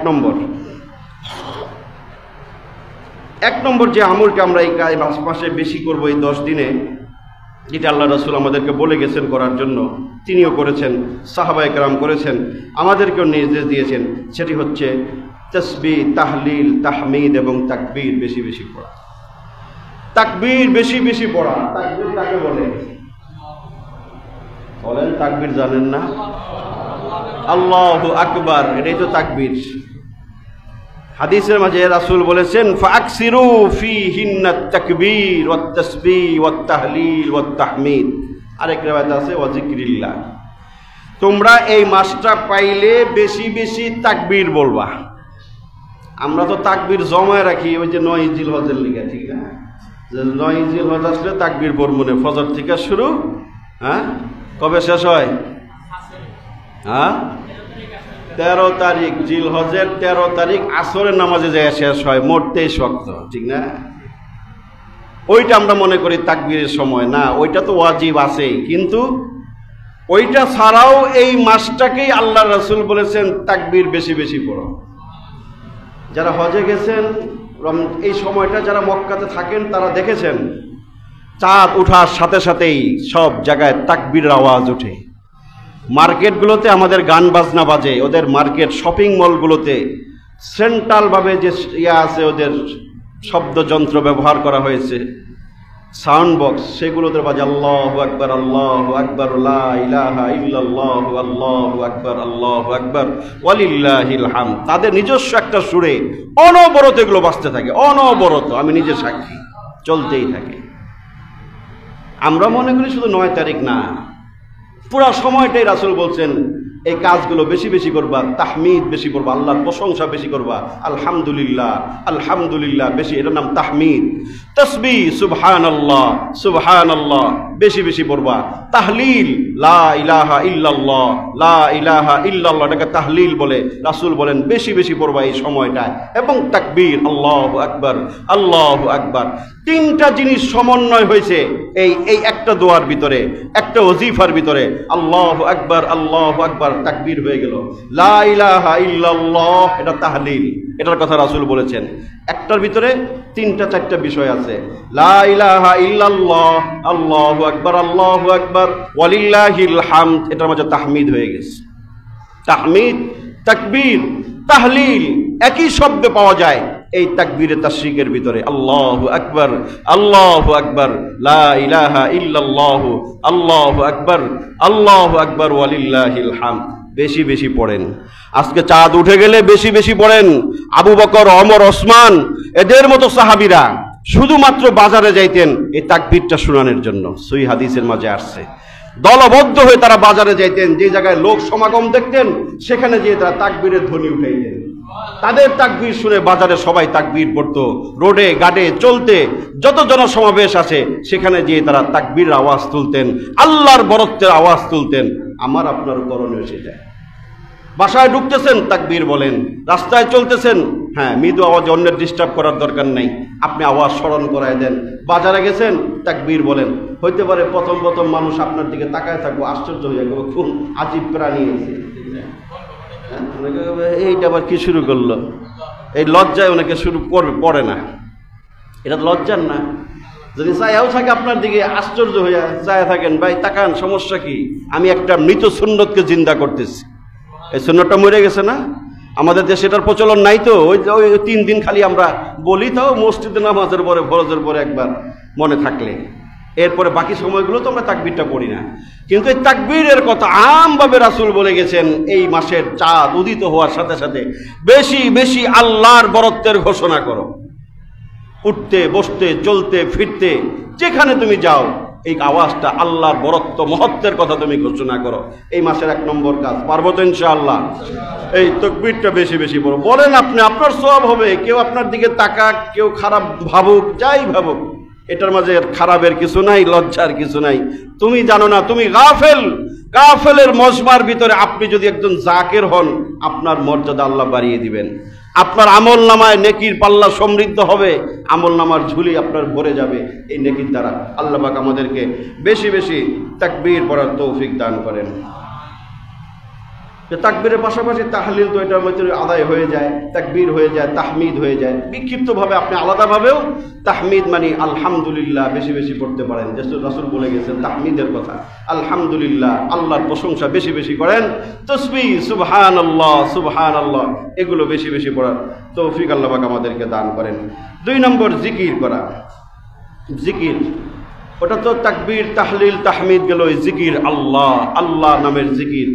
নম্বর যে আমলটা আমরা এই মাসে বেশি করব এই 10 দিনে, যেটা আল্লাহ রাসূল আমাদেরকে বলে গেছেন করার জন্য, তিনিও করেছেন, সাহাবায়ে কেরাম করেছেন, আমাদেরকেও নির্দেশ দিয়েছেন, সেটি হচ্ছে তাসবিহ, তাহলিল, তাহমিদ এবং তাকবীর বেশি বেশি পড়া। তাকবীর বেশি বেশি পড়া। তাকবীর কাকে বলে? বলেন তাকবীর জানেন না? আল্লাহু আকবার, এটাই তো তাকবীর। হাদিসের মাঝে রাসূল বলেছেন ফাকসিরু ফীহিন্নাত তাকবীর ওয়াত তাসবিহ ওয়াত তাহলিল ওয়াত তাহমিদ। আরেক riwayat আছে ওয়া যিকরিল্লাহ। তোমরা এই মাসটা পাইলে বেশি বেশি তাকবীর বলবা। আমরা তো তাকবীর জমায় রাখি ওই যে 9 জিলহজের লিগে, ঠিক না? যে 9 জিলহজ আসলে তাকবীর বলবো ফজর থেকে শুরু, হ্যাঁ কবে শেষ হয়? হ্যাঁ 13 তারিখ জিলহজের 13 তারিখ আসরের নামাজে যায় শেষ হয়, মোট 23 ওয়াক্ত, ঠিক না? ওইটা আমরা মনে করি তাকবীরের সময় না, ওইটা তো ওয়াজিব আছেই, কিন্তু ওইটা ছাড়াও এই মাসটাকেই আল্লাহ রাসূল বলেছেন তাকবীর বেশি বেশি পড়ো। যারা হজে গেছেন এই সময়টা, যারা মক্কাতে থাকেন তারা দেখেছেন চাঁদ ওঠার সাথে সাথেই সব জায়গায় তাকবীরের আওয়াজ ওঠে। মার্কেটগুলোতে আমাদের গান বাজনা বাজে, ওদের মার্কেট শপিং মলগুলোতে সেন্ট্রালভাবে যে আছে, ওদের শব্দযন্ত্র ব্যবহার করা হয়েছে, সাউন্ড বক্স, সেগুলোতে বাজে আল্লাহু আকবার আল্লাহু আকবার লা ইলাহা ইল্লাল্লাহু আল্লাহু আকবার আল্লাহু আকবার ওয়ালিল্লাহিল হামদ। তাদের নিজস্ব একটা সুরে অনবরত এগুলো বাজতে থাকে, অনবরত, আমি নিজে সাক্ষী, চলতেই থাকে। আমরা মনে করি শুধু 9 তারিখ না, পুরা সময়টাই রাসূল বলছেন এই কাজগুলো বেশি বেশি করবা, তাহমিদ বেশি করবা, আল্লাহর প্রশংসা বেশি করবা, আলহামদুলিল্লাহ আলহামদুলিল্লাহ বেশি, এটার নাম তাহমিদ। তাসবিহ সুবহানাল্লাহ সুবহানাল্লাহ বেশি বেশি পড়বা, তাহলিল লা ইলাহা ইল্লাল্লাহ লা ইলাহা ইল্লাল্লাহ, এটাকে তাহলিল বলে। রাসূল বলেন বেশি বেশি পড়বা এই সময়টায়, এবং তাকবীর আল্লাহু আকবার আল্লাহু আকবার। তিনটা জিনিস সমন্বয় হয়েছে এই একটা দোয়ার ভিতরে, একটা ওজিফার ভিতরে। আল্লাহু আকবার আল্লাহু আকবার তাকবীর হয়ে গেল, লা ইলাহা ইল্লাল্লাহ এটা তাহলিল, এটার কথা রাসূল বলেছেন। একটার ভিতরে 3-4টা বিষয় আছে, লা ইলাহা ইল্লাল্লাহ আল্লাহু আকবার ওয়ালিল্লাহিল হামদ, এটার মাঝে তাহমিদ হয়ে গেছে। তাহমিদ, তাকবীর, তাহলিল একই শব্দে পাওয়া যায় এই তাকবীরে তাশরিকের ভিতরে। আল্লাহু আকবার লা ইলাহা ইল্লাল্লাহু আল্লাহু আকবার ওয়ালিল্লাহিল হামদ। বেশি বেশি পড়েন। আজকে চাঁদ উঠে গেলে বেশি বেশি পড়েন। আবু বকর, ওমর, ওসমান এদের মতো সাহাবীরা শুধুমাত্র বাজারে যাইতেন এই তাকবীরটা শোনানোর জন্য, সহিহ হাদিসের মাঝে আসছে। দলবদ্ধ হয়ে তারা বাজারে যাইতেন, যে জায়গায় লোক সমাগম দেখতেন সেখানে গিয়ে তারা তাকবীরের ধ্বনি উঠাইতেন। তাদের তাকবীর শুনে বাজারে সবাই তাকবীর পড়তো, রোডে ঘাটে চলতে যত জনসমাবেশ আছে সেখানে গিয়ে তারা তাকবীরের আওয়াজ তুলতেন, আল্লাহর বরত্বের আওয়াজ তুলতেন। আমার আপনার করণীয় সেটা। বাসায় ঢুকতেছেন তাকবীর বলেন, রাস্তায় চলতেছেন, হ্যাঁ মৃদু আওয়াজে অন্যের ডিস্টার্ব করার দরকার নাই, আপনি আওয়াজ স্মরণ করায় দেন। বাজারে গেছেন তাকবীর বলেন। হইতে পারে প্রথম প্রথম মানুষ আপনার দিকে তাকায় থাকবো, আশ্চর্য হয়ে যাবে, খুব আজীব প্রাণী আছে, এইটা আবার কি শুরু করলো, এই লজ্জায় অনেকে শুরু পড়ে না। এটা লজ্জার না, যদি চায়াও থাকে আপনার দিকে আশ্চর্য হইয়া চায়া থাকেন, ভাই তাকান সমস্যা কি, আমি একটা মৃত সুন্নতকে জিন্দা করতেছি। এই সুন্নতটা মরে গেছে না, আমাদের দেশে এটার প্রচলন নাই তো। ওই 3 দিন খালি আমরা বলি, তাও মসজিদে নামাজের পরে ফরজের পরে একবার মনে থাকলে, এরপরে বাকি সময়গুলো তো আমরা তাকবীরটা পড়ি না। কিন্তু এই তাকবীরের কথা আমভাবে রাসূল বলে গেছেন, এই মাসের চাঁদ উদিত হওয়ার সাথে সাথে বেশি বেশি আল্লাহর বরত্বের ঘোষণা করো। উঠতে বসতে চলতে ফিরতে যেখানে তুমি যাও এই আওয়াজটা আল্লাহর বরত্ব মহত্বের কথা তুমি ঘোষণা করো। এই মাসের 1 নম্বর কাজ, পারবো তো ইনশাআল্লাহ। এই তাকবীরটা বেশি বেশি পড়ো। বলেন আপনি, আপনার সওয়াব হবে। কেউ আপনার দিকে তাকাক, কেউ খারাপ ভাবুক, যাই ভাবুক, এটার মাঝে খারাপের কিছু নাই, লজ্জার কিছু নাই। তুমি জানো না, তুমি গাফেলের মজমার ভিতরে আপনি যদি একজন জাকের হন, আপনার মর্যাদা আল্লাহ বাড়িয়ে দিবেন। আপনার আমল নামায় নেকির পাল্লা সমৃদ্ধ হবে, আমল নামার ঝুলি আপনার ভরে যাবে এই নেকির দ্বারা। আল্লাহ পাক আমাদেরকে বেশি বেশি তাকবীর পড়ার তৌফিক দান করেন। তাকবীরের পাশাপাশি তাহলিল তো এটার মধ্যে আদায় হয়ে যায়, তাকবীর হয়ে যায়, তাহমিদ হয়ে যায়। বিক্ষিপ্তভাবে আপনি আলাদাভাবেও তাহমিদ মানে আলহামদুলিল্লাহ বেশি বেশি পড়তে পারেন। যেহেতু রাসূল বলে গেছেন তাহমিদের কথা, আলহামদুলিল্লাহ আল্লাহর প্রশংসা বেশি বেশি করেন। তাসবিহ সুবহানাল্লাহ সুবহানাল্লাহ এগুলো বেশি বেশি পড়ার তৌফিক আল্লাহ পাক আমাদেরকে দান করেন। 2 নম্বর জিকির করা। জিকির ওটা তো তাকবীর তাহলিল তাহমিদ গেল, জিকির আল্লাহ, আল্লাহ নামের জিকির।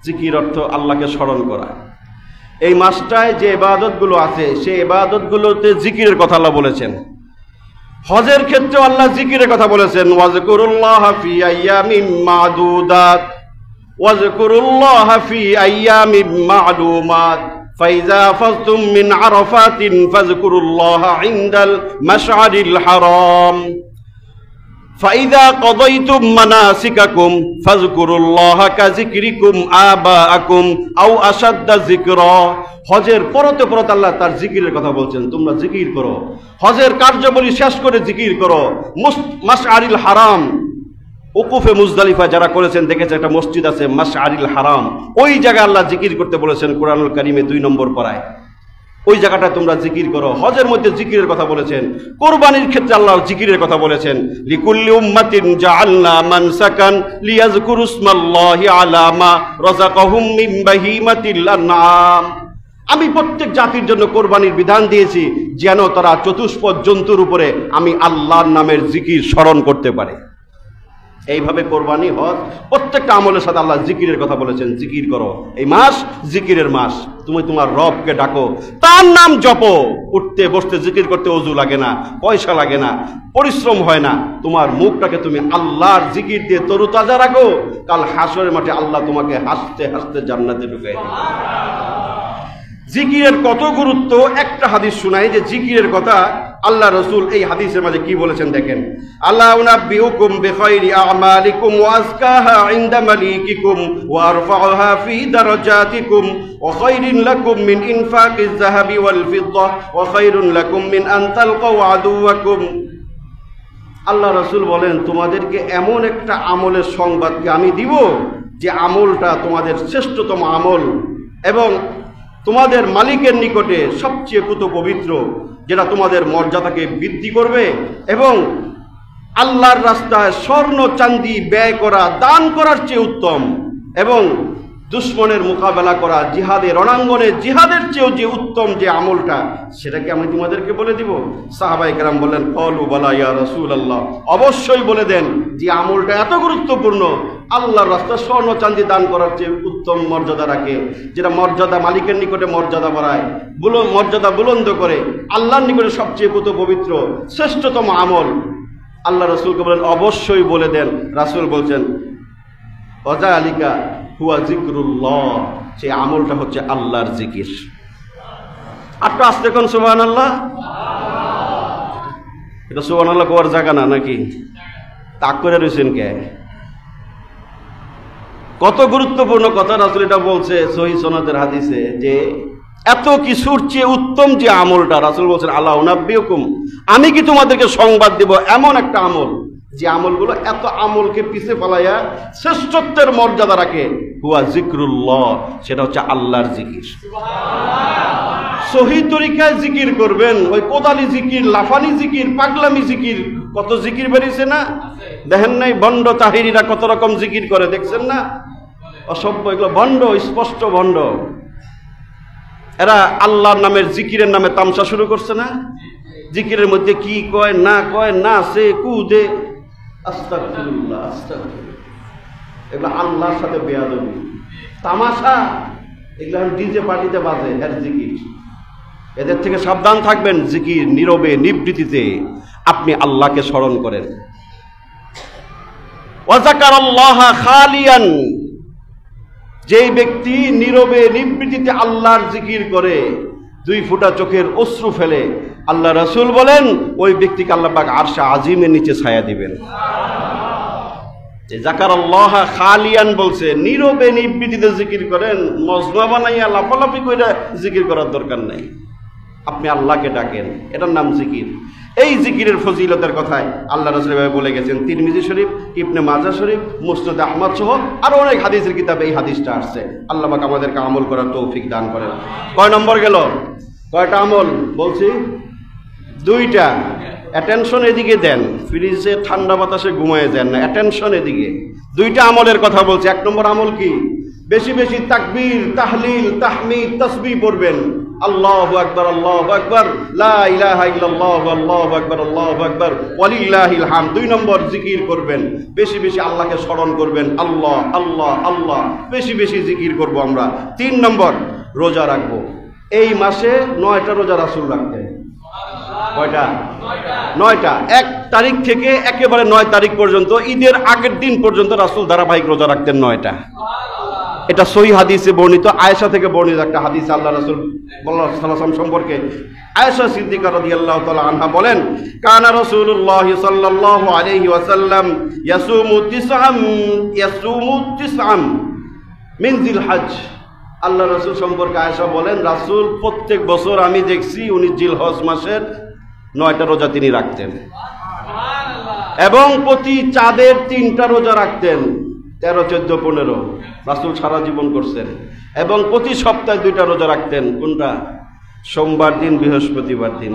জিকির অর্থ আল্লাহকে স্মরণ করা। এই মাসটায় যে ইবাদতগুলো আছে সেই ইবাদতগুলোতে জিকিরের কথা আল্লাহ বলেছেন। হজের ক্ষেত্রে আল্লাহ জিকিরের কথা বলেছেন, ওয়াজকুরুল্লাহ ফি আইয়ামিম মা'দুদাত, ওয়াজকুরুল্লাহ ফি আইয়ামিম মা'লুমাত, ফাইযা ফাজতুম মিন আরাফাতিন ফাজকুরুল্লাহ ইনদাল মাশআরিল হারাম, ফাইযা কাযাইতুম মানাসিকাকুম ফাজকুরুল্লাহা কাযিকরিকুম আবাআকুম আও আশাদ্দা যিকরা। হজের পরতে পরতে আল্লাহ তার জিকিরের কথা বলছেন, তোমরা জিকির করো। হজের কার্যাবলী শেষ করে জিকির করো। মাশআরিল হারাম, উকুফে মুজদালিফা যারা করেছেন দেখেছে একটা মসজিদ আছে মাশআরিল হারাম, ওই জায়গায় আল্লাহ জিকির করতে বলেছেন কোরআনুল কারীমে 2 নম্বর পারায়। ওই জায়গাটা তোমরা জিকির করো। হজের মধ্যে জিকিরের কথা বলেছেন। কোরবানির ক্ষেত্রে আল্লাহ জিকিরের কথা বলেছেন, লিকুল্লি উম্মাতিন জাআলনা মানসাকান লিয়াযকুরু ইসমাল্লাহি আলা মা রাযাকাহুম মিন বাহিমাতিল আনআম। আমি প্রত্যেক জাতির জন্য কোরবানির বিধান দিয়েছি যেন তারা চতুষ্পদ জন্তুর উপরে আমি আল্লাহর নামের জিকির স্মরণ করতে পারে। এইভাবে কোরবানি, হজ, প্রত্যেকটা আমলের সাথে আল্লাহ জিকিরের কথা বলেছেন, জিকির করো। এই মাস জিকিরের মাস। তুমি তোমার রবকে ডাকো, তার নাম জপো। উঠতে বসতে জিকির করতে ওযু লাগে না, পয়সা লাগে না, পরিশ্রম হয় না। তোমার মুখটাকে তুমি আল্লাহর জিকির দিয়ে তরুতাজা রাখো। কাল হাসরের মাঠে আল্লাহ তোমাকে হাসতে হাসতে জান্নাতে ঢুকাই দেবে। জিকিরের কত গুরুত্ব একটা হাদিস শোনাই যে জিকিরের কথা আল্লাহ রাসূল এই হাদিসের মাঝে কি বলেছেন দেখেন। আল্লাহ উনাব্বিউকুম বিখাইরি আমালিকুম ওয়া আযকাহা ইনদা মালিকিকুম ওয়া আরফাউহা ফি দারাজাতিকুম ওয়া খায়রুন লাকুম মিন ইনফাকিজ যাহাবি ওয়াল ফিদ্দা ওয়া খায়রুন লাকুম মিন আন তালকাউ আদুওয়াকুম। আল্লাহ রাসূল বলেন, তোমাদেরকে এমন একটা আমলের সংবাদ কি আমি দিব যে আমলটা তোমাদের শ্রেষ্ঠতম আমল এবং তোমাদের মালিকের নিকটে সবচেয়ে পুত পবিত্র, যেটা তোমাদের মর্যাদাকে বৃদ্ধি করবে এবং আল্লাহর রাস্তায় স্বর্ণ চাঁদি ব্যয় করা, দান করার চেয়ে উত্তম, এবং দুশ্মনের মোকাবেলা করা, জিহাদের রণাঙ্গনে জিহাদের চেয়েও যে উত্তম যে আমলটা, সেটাকে আমি তোমাদেরকে বলে দিব। সাহাবায়ে কেরাম বললেন, ক্বালু বালা ইয়া রাসূলুল্লাহ, অবশ্যই বলে দেন। যে আমলটা এত গুরুত্বপূর্ণ, আল্লাহর রাস্তায় স্বর্ণ চাঁদি দান করার চেয়ে উত্তম মর্যাদা রাখে, যেটা মর্যাদা মালিকের নিকটে মর্যাদা বাড়ায়, মর্যাদা বুলন্দ করে, আল্লাহর নিকটে সবচেয়ে পুত পবিত্র শ্রেষ্ঠতম আমল। আল্লাহ রাসূলকে বলেন অবশ্যই বলে দেন। রাসূল বলছেন, ওয়াযালিকা হুয়া যিকরুল্লাহ, সেই আমলটা হচ্ছে আল্লাহর জিকির। একটু আস্তে কোন সুবহানাল্লাহ। এটা সুবহানাল্লাহ কোয়ার জায়গা না নাকি? তাক করে রয়েছেন কে? কত গুরুত্বপূর্ণ কথা রাসূল এটা বলছে সহিহ সনদের হাদিসে, যে এত কিছুর চেয়ে উত্তম যে আমলটা, রাসূল বলছেন আলা উনাব্বিউকুম, আমি কি তোমাদেরকে সংবাদ দেব এমন একটা আমল যে আমলগুলো এত আমলকে পিছে ফেলাইয়া শ্রেষ্ঠত্বের মর্যাদা রাখে। হুয়া যিকরুল্লাহ, সেটা হচ্ছে আল্লাহর জিকির। সহি তরিকায় জিকির করবেন। ওই কোদালি জিকির, লাফানি জিকির, পাগলামি জিকির, কত জিকির বেরিয়েছে না? দেখেন নাই ভণ্ড তাহিরিরা কত রকম জিকির করে, দেখছেন না? অসভ্য, এগুলো ভণ্ড, স্পষ্ট ভণ্ড। এরা আল্লাহর নামের জিকিরের নামে তামসা শুরু করছে না? জিকিরের মধ্যে কি কয় না সে কুদে, আস্তাগফিরুল্লাহ আস্তাগফিরুল্লাহ। এগুলো আল্লাহর সাথে বেয়াদবি, তামাশা। এগুলো ডিজে পার্টিতে বাজে এর জিকির। এদের থেকে সাবধান থাকবেন। জিকির নীরবে নিবৃত্তিতে আপনি আল্লাহকে স্মরণ করেন। ওয়া যাকারাল্লাহা খালিয়ান, যেই ব্যক্তি নীরবে নিবৃত্তিতে আল্লাহর জিকির করে, 2 ফোঁটা চোখের অশ্রু ফেলে, আল্লাহ রাসূল বলেন ওই ব্যক্তিকে আল্লাহ পাক আরশে আজিমের নিচে ছায়া দিবেন। যে যাকারাল্লাহা খালিয়ান বলছে, নীরবে নিবৃত্তিতে জিকির করেন, মজমা বানাইয়া লাফালাফি কইরা জিকির করার দরকার নাই। আপনি আল্লাহকে ডাকেন, এটার নাম জিকির। এই জিকিরের ফজিলতের কথায় আল্লাহ রাসূল বলে গেছেন তিরমিজি শরীফ, ইবনে মাজাহ শরীফ, মুসনাদ আহমদ সহ আরো অনেক হাদিসের কিতাবে এই হাদিসটা আসছে। আল্লাহ পাক আমাদেরকে আমল করার তৌফিক দান করেন। কয় নম্বর গেল? কয়টা আমল বলছি? 2টা। অ্যাটেনশন এদিকে দেন, ফ্রিজে ঠান্ডা বাতাসে ঘুমায় যান না, অ্যাটেনশন এদিকে। 2টা আমলের কথা বলছি। 1 নম্বর আমল কি? বেশি বেশি তাকবীর, তাহলিল, তাহমিদ, তাসবিহ পড়বেন। আল্লাহু আকবার, আল্লাহু আকবার, লা ইলাহা ইল্লাল্লাহু, আল্লাহু আকবার, আল্লাহু আকবার, ওয়ালিল্লাহিল হামদ। 2 নম্বর জিকির করবেন, বেশি বেশি আল্লাহকে স্মরণ করবেন। আল্লাহ আল্লাহ আল্লাহ, বেশি বেশি জিকির করব আমরা। 3 নম্বর রোজা রাখবো। এই মাসে 9টা রোজা রাসূল রাখতেন। কয়টা? 9টা। 1 তারিখ থেকে একেবারে 9 তারিখ পর্যন্ত, ঈদের আগের দিন পর্যন্ত রাসূল ধারাবাহিক রোজা রাখতেন 9টা। এটা সহিহ হাদিসে বর্ণিত, আয়েশা থেকে বর্ণিত একটা হাদিস। আল্লাহ রাসূল সাল্লাল্লাহু আলাইহি ওয়াসাল্লাম সম্পর্কে আয়েশা সিদ্দিকা রাদিয়াল্লাহু তাআলা আনহা বলেন, কানা রাসূলুল্লাহ সাল্লাল্লাহু আলাইহি ওয়াসাল্লাম ইয়াসুমু তিসআন মিন জিলহজ। আল্লাহ রাসূল সম্পর্কে আয়েশা বলেন, রাসূল প্রত্যেক বছর আমি দেখছি উনি জিলহজ মাসের 9টা রোজা তিনি রাখতেন, এবং প্রতি চাঁদের 3টা রোজা রাখতেন। 13, 14, 15 রাসূল সারা জীবন করছেন। এবং প্রতি সপ্তাহে 2টা রোজা রাখতেন। কোনটা? সোমবার দিন, বৃহস্পতিবার দিন।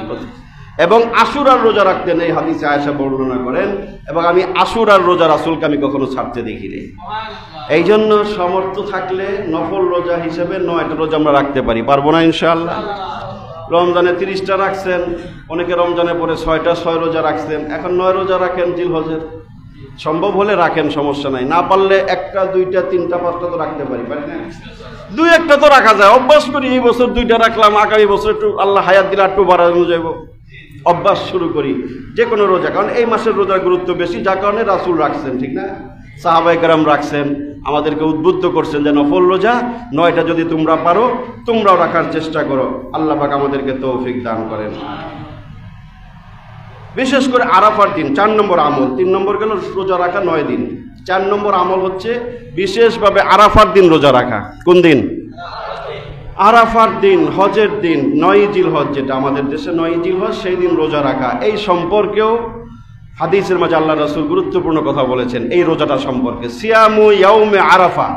এবং আশুরার রোজা রাখতেন, এই হাদিসে আয়েশা বর্ণনা করেন। এবং আমি আশুরার রোজা রাসূলকে আমি কখনো ছাড়তে দেখিনি। এই জন্য সামর্থ্য থাকলে নফল রোজা হিসেবে 9টা রোজা আমরা রাখতে পারি। পারবো না ইনশাআল্লাহ? রমজানে 30টা রাখছেন, অনেকে রমজানে পরে 6টা 6 রোজা রাখছেন। এখন 9 রোজা রাখেন জিলহজের। সম্ভব হলে রাখেন, সমস্যা নাই। না পারলে 1টা 2টা 3টা 5টা তো রাখতে পারি না? 2-1টা তো রাখা যায়। অভ্যাস করি, এই বছর 2টা রাখলাম, আগামী বছর একটু আল্লাহ হায়াত দিলে একটু বাড়ানো যাব। অভ্যাস শুরু করি যে কোনো রোজা, কারণ এই মাসের রোজার গুরুত্ব বেশি, যার কারণে রাসূল রাখছেন, ঠিক না? সাহাবায়ে কেরাম রাখছেন, আমাদেরকে উদ্বুদ্ধ করছেন যে নফল রোজা 9টা যদি তোমরা পারো তোমরাও রাখার চেষ্টা করো। আল্লাহ পাক আমাদেরকে তৌফিক দান করেন। বিশেষ করে আরাফার দিন 4 নম্বর আমল। 3 নম্বর গেল রোজা রাখা 9 দিন। 4 নম্বর আমল হচ্ছে বিশেষভাবে আরাফার দিন রোজা রাখা। কোন দিন? আরাফার দিন, হজের দিন, 9ই জিলহজ, যেটা আমাদের দেশে 9ই জিলহজ, সেই দিন রোজা রাখা। এই সম্পর্কেও হাদিসের মাঝে আল্লাহ রাসূল গুরুত্বপূর্ণ কথা বলেছেন এই রোজাটা সম্পর্কে। সিয়ামু ইয়াউমে আরাফা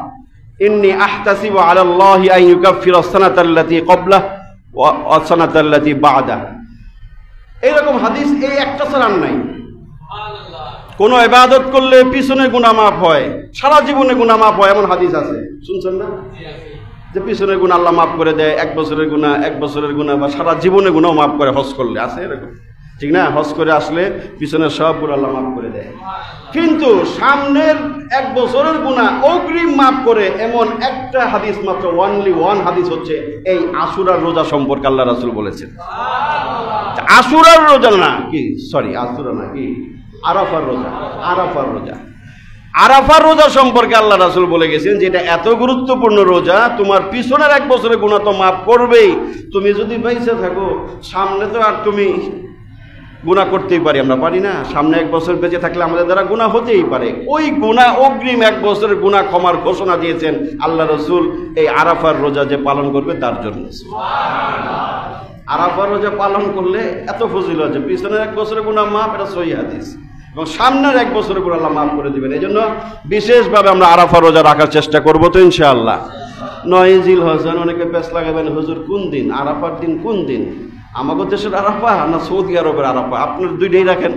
ইন্নী আহতাসিবু আলাল্লাহি আন ইউকাফিরা আস-সানাতাল্লাতী ক্বাবলাহু ওয়া আস-সানাতাল্লাতী বা'দাহু। এইরকম হাদিস এই একটা ছাড়া নাই। কোনো ইবাদত করলে পিছনে গুনাহ মাফ হয়, সারা জীবনে গুনাহ মাফ হয়, এমন হাদিস আছে, শুনছেন না? যে পিছনের গুনাহ আল্লাহ মাফ করে দেয়, 1 বছরের গুনাহ 1 বছরের গুনাহ, বা সারা জীবনে গুনাহ মাফ করে হজ করলে, আছে এরকম, ঠিক না? হজ করে আসলে পিছনের সব গুনাহ আল্লাহ মাফ করে দেয়। কিন্তু সামনের 1 বছরের গুনাহ অগ্রিম মাফ করে এমন একটা হাদিস মাত্র, অনলি 1 হাদিস হচ্ছে এই আশুরার রোজা সম্পর্কে আল্লাহ রাসূল বলেছেন। আশুরার রোজা না কি, সরি আশুরা না কি, আরাফার রোজা। আরাফার রোজা, আরাফার রোজা সম্পর্কে আল্লাহ রাসূল বলে গেছেন যে এটা এত গুরুত্বপূর্ণ রোজা, তোমার পিছনের 1 বছরের গুনাহ তো মাফ করবেই। তুমি যদি বেঁচে থাকো, সামনে তো আর তুমি গুনাহ করতেই পারি, আমরা পারি না? সামনে 1 বছর বেঁচে থাকলে আমাদের দ্বারা গুনাহ হতেই পারে। ওই গুনাহ অগ্রিম 1 বছরের গুনাহ ক্ষমার ঘোষণা দিয়েছেন আল্লাহ রাসূল এই আরাফার রোজা যে পালন করবে তার জন্য। আরাফার রোজা পালন করলে এত ফজিলত যে পিছনের 1 বছরের গুনাহ মাফ, এটা সহিহ হাদিস, এবং সামনের 1 বছরের গুনাহ আল্লাহ মাফ করে দিবেন। এই জন্য বিশেষভাবে আমরা আরাফার রোজা রাখার চেষ্টা করবো তো ইনশাআল্লাহ। 9ই জিলহজ, অনেকে পেশ লাগাবেন, হুজুর কোন দিন? আরাফার দিন কোন দিন? আমাদের দেশের আরাফা না সৌদি আরবের আরাফা? আপনার 2টাই রাখেন।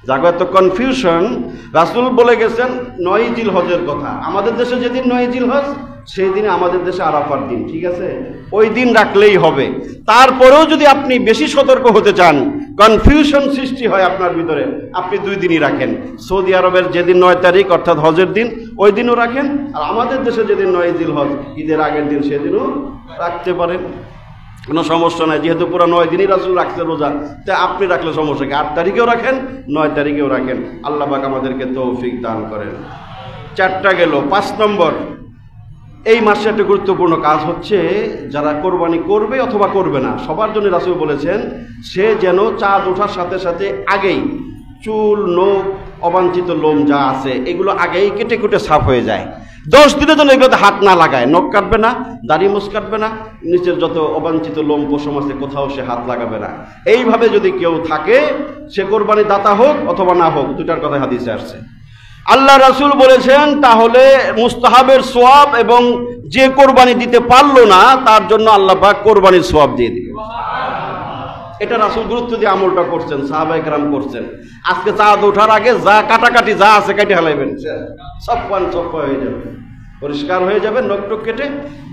যাকে এত কনফিউশন, রাসূল বলে গেছেন 9ই জিলহজের কথা। আমাদের দেশে যেদিন 9ই জিলহজ, সেই দিনে আমাদের দেশে আরাফার দিন, ঠিক আছে? ওই দিন রাখলেই হবে। তারপরেও যদি আপনি বেশি সতর্ক হতে চান, কনফিউশন সৃষ্টি হয় আপনার ভিতরে, আপনি 2 দিনই রাখেন। সৌদি আরবের যেদিন 9 তারিখ অর্থাৎ হজের দিন, ওই দিনও রাখেন। আর আমাদের দেশে যেদিন 9ই জিলহজ, ঈদের আগের দিন, সেদিনও রাখতে পারেন, কোনো সমস্যা নাই। যেহেতু পুরো 9 দিনই রাসূল রাখতে রোজা, তাই আপনি রাখলে সমস্যা কি? 8 তারিখেও রাখেন, 9 তারিখেও রাখেন। আল্লাহ পাক আমাদেরকে তৌফিক দান করেন। 4টা গেল। 5 নম্বর, এই মাসে একটা গুরুত্বপূর্ণ কাজ হচ্ছে যারা কোরবানি করবে অথবা করবে না, সবার জন্য রাসূল বলেছেন সে যেন চাঁদ ওঠার সাথে সাথে আগেই চুল, নখ, অবাঞ্ছিত লোম যা আছে এগুলো আগেই কেটে কেটে সাফ হয়ে যায়। 10 দিনের জন্য এগুলোতে হাত না লাগায়, নখ কাটবে না, দাড়ি মুছ কাটবে না, নিচের যত অবাঞ্ছিত লোম পশম আছে কোথাও সে হাত লাগাবে না। এইভাবে যদি কেউ থাকে, সে কোরবানি দাতা হোক অথবা না হোক, 2টার কথা হাদিসে আসছে। আল্লাহ রাসূল বলেছেন তাহলে মুস্তাহাবের সওয়াব, এবং যে কোরবানি দিতে পারলো না তার জন্য আল্লাহ পাক কোরবানির সওয়াব দিয়ে দিবে। এটা রাসূল গুরুত্ব দিয়ে আমলটা করছেন, সাহাবায়ে কেরাম করছেন। আজকে চাঁদ ওঠার আগে যা কাটাকাটি যা আছে কেটে ফেলাইবেন, সব হয়ে যাবে। পরিষ্কার হয়ে যাবে, নখ টক কেটে।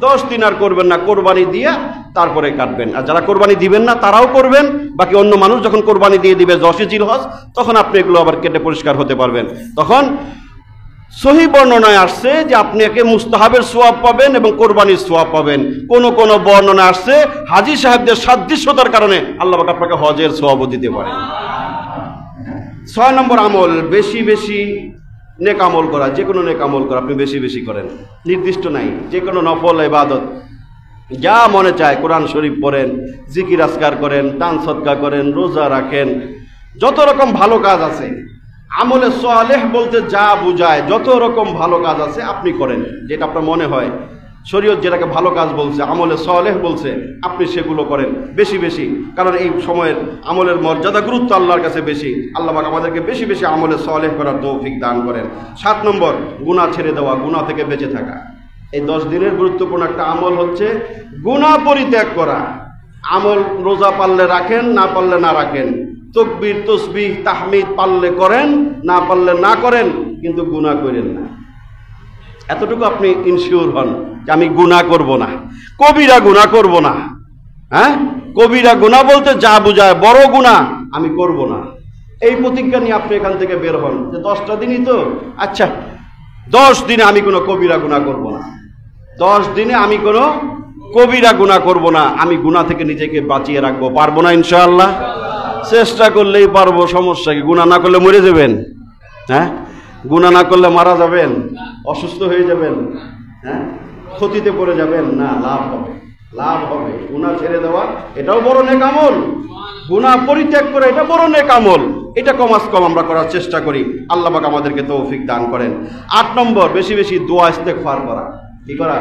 10 দিন আর করবেন না, কোরবানি দিয়ে তারপরে কাটবেন। আর যারা কোরবানি দিবেন না তারাও করবেন, বাকি অন্য মানুষ যখন কোরবানি দিয়ে দিবে 10 জিলহজ, তখন আপনি এগুলো আবার কেটে পরিষ্কার হতে পারবেন। তখন সহি বর্ণনায় আসছে যে আপনি একে মুস্তাহাবের সোয়াব পাবেন এবং কোরবানির সোয়াব পাবেন। কোন কোন বর্ণনা আসছে হাজী সাহেবদের সাদৃশ্যতার কারণে আল্লাহ পাক আপনাকে হজের সোয়াবও দিতে পারেন। 6 নম্বর আমল, বেশি বেশি নেক আমল করা। যে কোনো নেক আমল করা আপনি বেশি বেশি করেন, নির্দিষ্ট নাই। যে কোনো নফল ইবাদত যা মনে চায়, কোরআন শরীফ পড়েন, জিকির আজকার করেন, দান সদকা করেন, রোজা রাখেন, যত রকম ভালো কাজ আছে, আমলে সালেহ বলতে যা বুঝায় যত রকম ভালো কাজ আছে আপনি করেন। যেটা আপনার মনে হয় শরীয়ত যেটাকে ভালো কাজ বলছে, আমলে সালেহ বলছে, আপনি সেগুলো করেন বেশি বেশি। কারণ এই সময়ের আমলের মর্যাদা গুরুত্ব আল্লাহর কাছে বেশি। আল্লাহ পাক আমাদেরকে বেশি বেশি আমলে সালেহ করার তৌফিক দান করেন। 7 নম্বর, গুনাহ ছেড়ে দেওয়া, গুনাহ থেকে বেঁচে থাকা। এই 10 দিনের গুরুত্বপূর্ণ একটা আমল হচ্ছে গুনাহ পরিত্যাগ করা। আমল রোজা পারলে রাখেন, না পারলে না রাখেন। তাকবীর, তাসবিহ, তাহমিদ পারলে করেন, না পারলে না করেন, কিন্তু গুনাহ করেন না। এতটুকু আপনি ইনশিওর হন যে আমি গুনাহ করব না, কবিরা গুনাহ করব না। হ্যাঁ, কবিরা গুনাহ বলতে যা বুঝায় বড় গুনাহ আমি করব না। এই প্রতিজ্ঞা নিয়ে আপনি এখান থেকে বের হন যে 10টা দিনই তো, আচ্ছা 10 দিনে আমি কোনো কবিরা গুনাহ করব না। 10 দিনে আমি কোনো কবিরা গুনাহ করব না। আমি গুনাহ থেকে নিজেকে বাঁচিয়ে রাখবো। পারবো না ইনশাআল্লাহ? চেষ্টা করলেই পারবো, সমস্যা কি? গুনাহ না করলে মরে যাবেন? হ্যাঁ, গুনাহ না করলে মারা যাবেন, অসুস্থ হয়ে যাবেন, হ্যাঁ, ক্ষতিতে পড়ে যাবেন না। লাভ হবে, লাভ হবে। গুনাহ ছেড়ে দেওয়া এটাও বড় নেক আমল, গুনাহ পরিত্যাগ করে এটা বড় নেক আমল। এটা কমাস কম আমরা করার চেষ্টা করি। আল্লাহ পাক আমাদেরকে তৌফিক দান করেন। 8 নম্বর, বেশি বেশি দোয়া ইস্তেগফার করা। কি করা?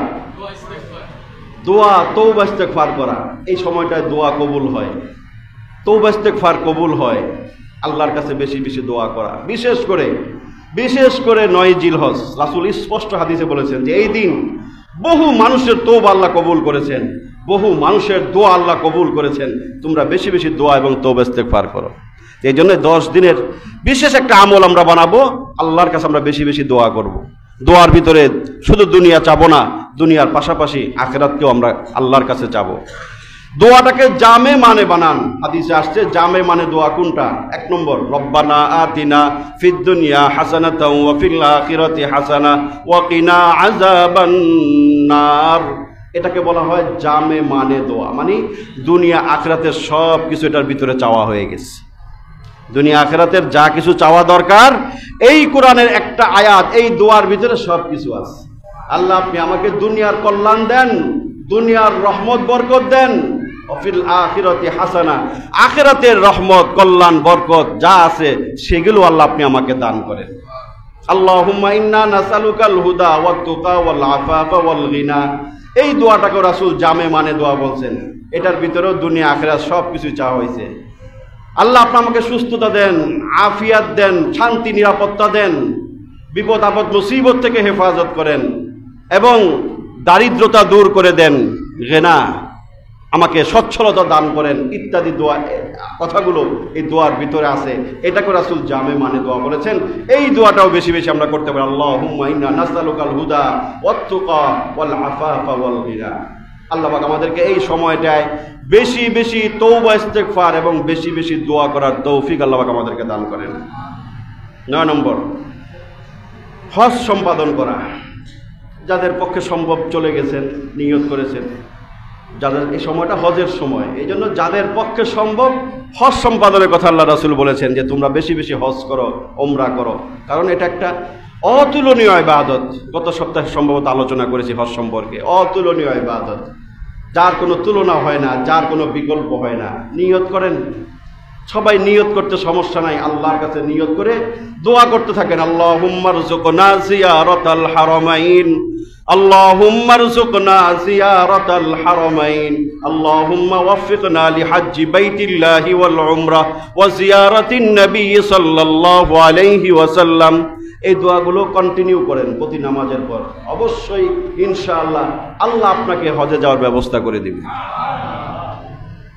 দোয়া, তওবা ইস্তেগফার করা। এই সময়টায় দোয়া কবুল হয়, তওবা ইস্তেগফার কবুল হয়। আল্লাহর কাছে বেশি বেশি দোয়া করা, বিশেষ করে 9 জিলহজ। রাসূল স্পষ্ট হাদিসে বলেছেন যে এই দিন বহু মানুষের তওবা আল্লাহ কবুল করেছেন, বহু মানুষের দোয়া আল্লাহ কবুল করেছেন। তোমরা বেশি বেশি দোয়া এবং তওবা ইস্তেগফার করো। এই জন্য 10 দিনের বিশেষ একটা আমল আমরা বানাবো, আল্লাহর কাছে আমরা বেশি বেশি দোয়া করব। দোয়ার ভিতরে শুধু দুনিয়া চাবো না, দুনিয়ার পাশাপাশি আখিরাতকেও আমরা আল্লাহর কাছে চাবো। দোয়াটাকে জামে মানে বানান। হাদিসে আসছে জামে মানে দোয়া কোনটা? 1 নম্বর, রব্বানা আতিনা ফিদ দুনিয়া হাসানাতাও ওয়া ফিল আখিরাতি হাসানা ওয়া কিনা আযাবান নার। এটাকে বলা হয় জামে মানে দোয়া। মানে দুনিয়া আখিরাতের সব কিছু এটার ভিতরে চাওয়া হয়ে গেছে। দুনিয়া আখিরাতের যা কিছু চাওয়া দরকার এই কোরআনের একটা আয়াত, এই দোয়ার ভিতরে সব কিছু আছে। আল্লাহ আপনি আমাকে দুনিয়ার কল্যাণ দেন, দুনিয়ার রহমত বরকত দেন, অফিল আখিরাতি হাসানা, আখিরাতের রহমত কল্যাণ বরকত যা আছে সেগুলো আল্লাহ আপনি আমাকে দান করেন। আল্লাহুম্মা ইন্না নাসালুকাল হুদা ওয়াত তুকা ওয়াল আফাফা ওয়াল গিনা। এই দোয়াটাকে রাসূল জামে মানে দোয়া বলছেন। এটার ভিতরেও দুনিয়া আখিরাত সব কিছু চাওয়া হয়েছে। আল্লাহ আপনি আমাকে সুস্থতা দেন, আফিয়াত দেন, শান্তি নিরাপত্তা দেন, বিপদ আপদ মুসিবত থেকে হেফাজত করেন এবং দারিদ্রতা দূর করে দেন, গিনা, আমাকে সচ্ছলতা দান করেন ইত্যাদি দোয়া কথাগুলো এই দোয়ার ভিতরে আছে। এটাকে রাসূল জামে মানে দোয়া বলেছেন। এই দোয়াটাও বেশি বেশি আমরা করতে পারি। আল্লাহুম্মা ইন্না নাসআলুকাল হুদা ওয়াত তুকা ওয়াল আফাফা ওয়াল গিনা। আল্লাহ পাক আমাদেরকে এই সময়টায় বেশি বেশি তওবা ইস্তেগফার এবং বেশি বেশি দোয়া করার তৌফিক আল্লাহ পাক আমাদেরকে দান করেন। 9 নম্বর, হজ সম্পাদন করা। যাদের পক্ষে সম্ভব চলে গেছেন, নিয়ত করেছেন, যাদের এই সময়টা হজের সময়, এই জন্য যাদের পক্ষে সম্ভব হজ সম্পাদনের কথা আল্লাহ রাসূল বলেছেন যে তোমরা বেশি বেশি হজ করো, ওমরা করো। কারণ এটা একটা অতুলনীয় ইবাদত। গত সপ্তাহে সম্ভবত আলোচনা করেছি হজ সম্পর্কে। অতুলনীয় ইবাদত, যার কোনো তুলনা হয় না, যার কোনো বিকল্প হয় না। নিয়ত করেন, সবাই নিয়ত করতে সমস্যা নাই। আল্লাহর কাছে নিয়ত করে দোয়া করতে থাকেন। আল্লাহুম্মা রযুকনা জিয়ারাতাল হারামাইন, আল্লাহুম্মা রযুকনা জিয়ারাতাল হারামাইন, আল্লাহুম্মা ওয়াফফিকনা লিহাজ্জি বাইতিল্লাহি ওয়াল উমরা ওয়া জিয়ারাতিন নবী সাল্লাল্লাহু আলাইহি ওয়াসাল্লাম। এই দোয়াগুলো কন্টিনিউ করেন প্রতি নামাজের পর। অবশ্যই ইনশাআল্লাহ আল্লাহ আপনাকে হজে যাওয়ার ব্যবস্থা করে দিবেন।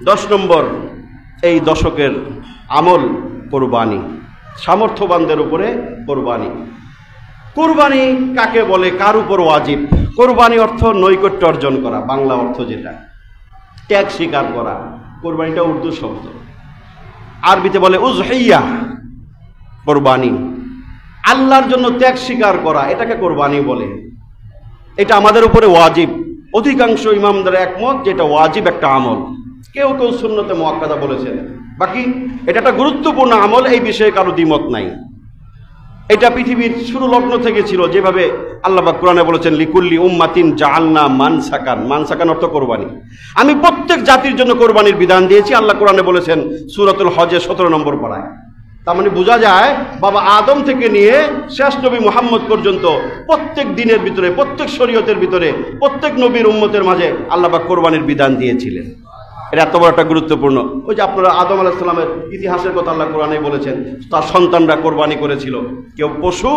10 নম্বর, এই দশকের আমল কোরবানি। সামর্থ্যবানদের উপরে কোরবানি। কোরবানি কাকে বলে, কার উপর ওয়াজিব? কোরবানি অর্থ নৈকট্য অর্জন করা, বাংলা অর্থ যেটা, ত্যাগ স্বীকার করা। কোরবানিটা উর্দু শব্দ, আরবিতে বলে উজহিয়া। কোরবানি আল্লাহর জন্য ত্যাগ স্বীকার করা, এটাকে কোরবানি বলে। এটা আমাদের উপরে ওয়াজিব। অধিকাংশ ইমামদের একমত যেটা ওয়াজিব একটা আমল। কেউ কেউ সুন্নতে মুআক্কাদা বলেছেন। বাকি এটা একটা গুরুত্বপূর্ণ আমল, এই বিষয়ে কারো দ্বিমত নাই। এটা পৃথিবীর শুরু লগ্ন থেকে ছিল, যেভাবে আল্লাহ পাক কোরআনে বলেছেন লিকুল্লি উম্মাতিন জাআলনা মানসাকান। মানসাকান অর্থ কোরবানি। আমি প্রত্যেক জাতির জন্য কোরবানির বিধান দিয়েছি, আল্লাহ কোরআনে বলেছেন সূরাতুল হজের 17 নম্বর পারায়। তার মানে বোঝা যায় বাবা আদম থেকে নিয়ে শেষ নবী মুহাম্মদ পর্যন্ত প্রত্যেক দিনের ভিতরে, প্রত্যেক শরীয়তের ভিতরে, প্রত্যেক নবীর উম্মতের মাঝে আল্লাহ পাক কোরবানির বিধান দিয়েছিলেন। এটা এত বড় একটা গুরুত্বপূর্ণ। ওই যে আপনারা আদম আলাইহিস সালামের ইতিহাসের কথা আল্লাহ কোরআনে বলেছেন, তার সন্তানরা কোরবানি করেছিল। কেউ পশু,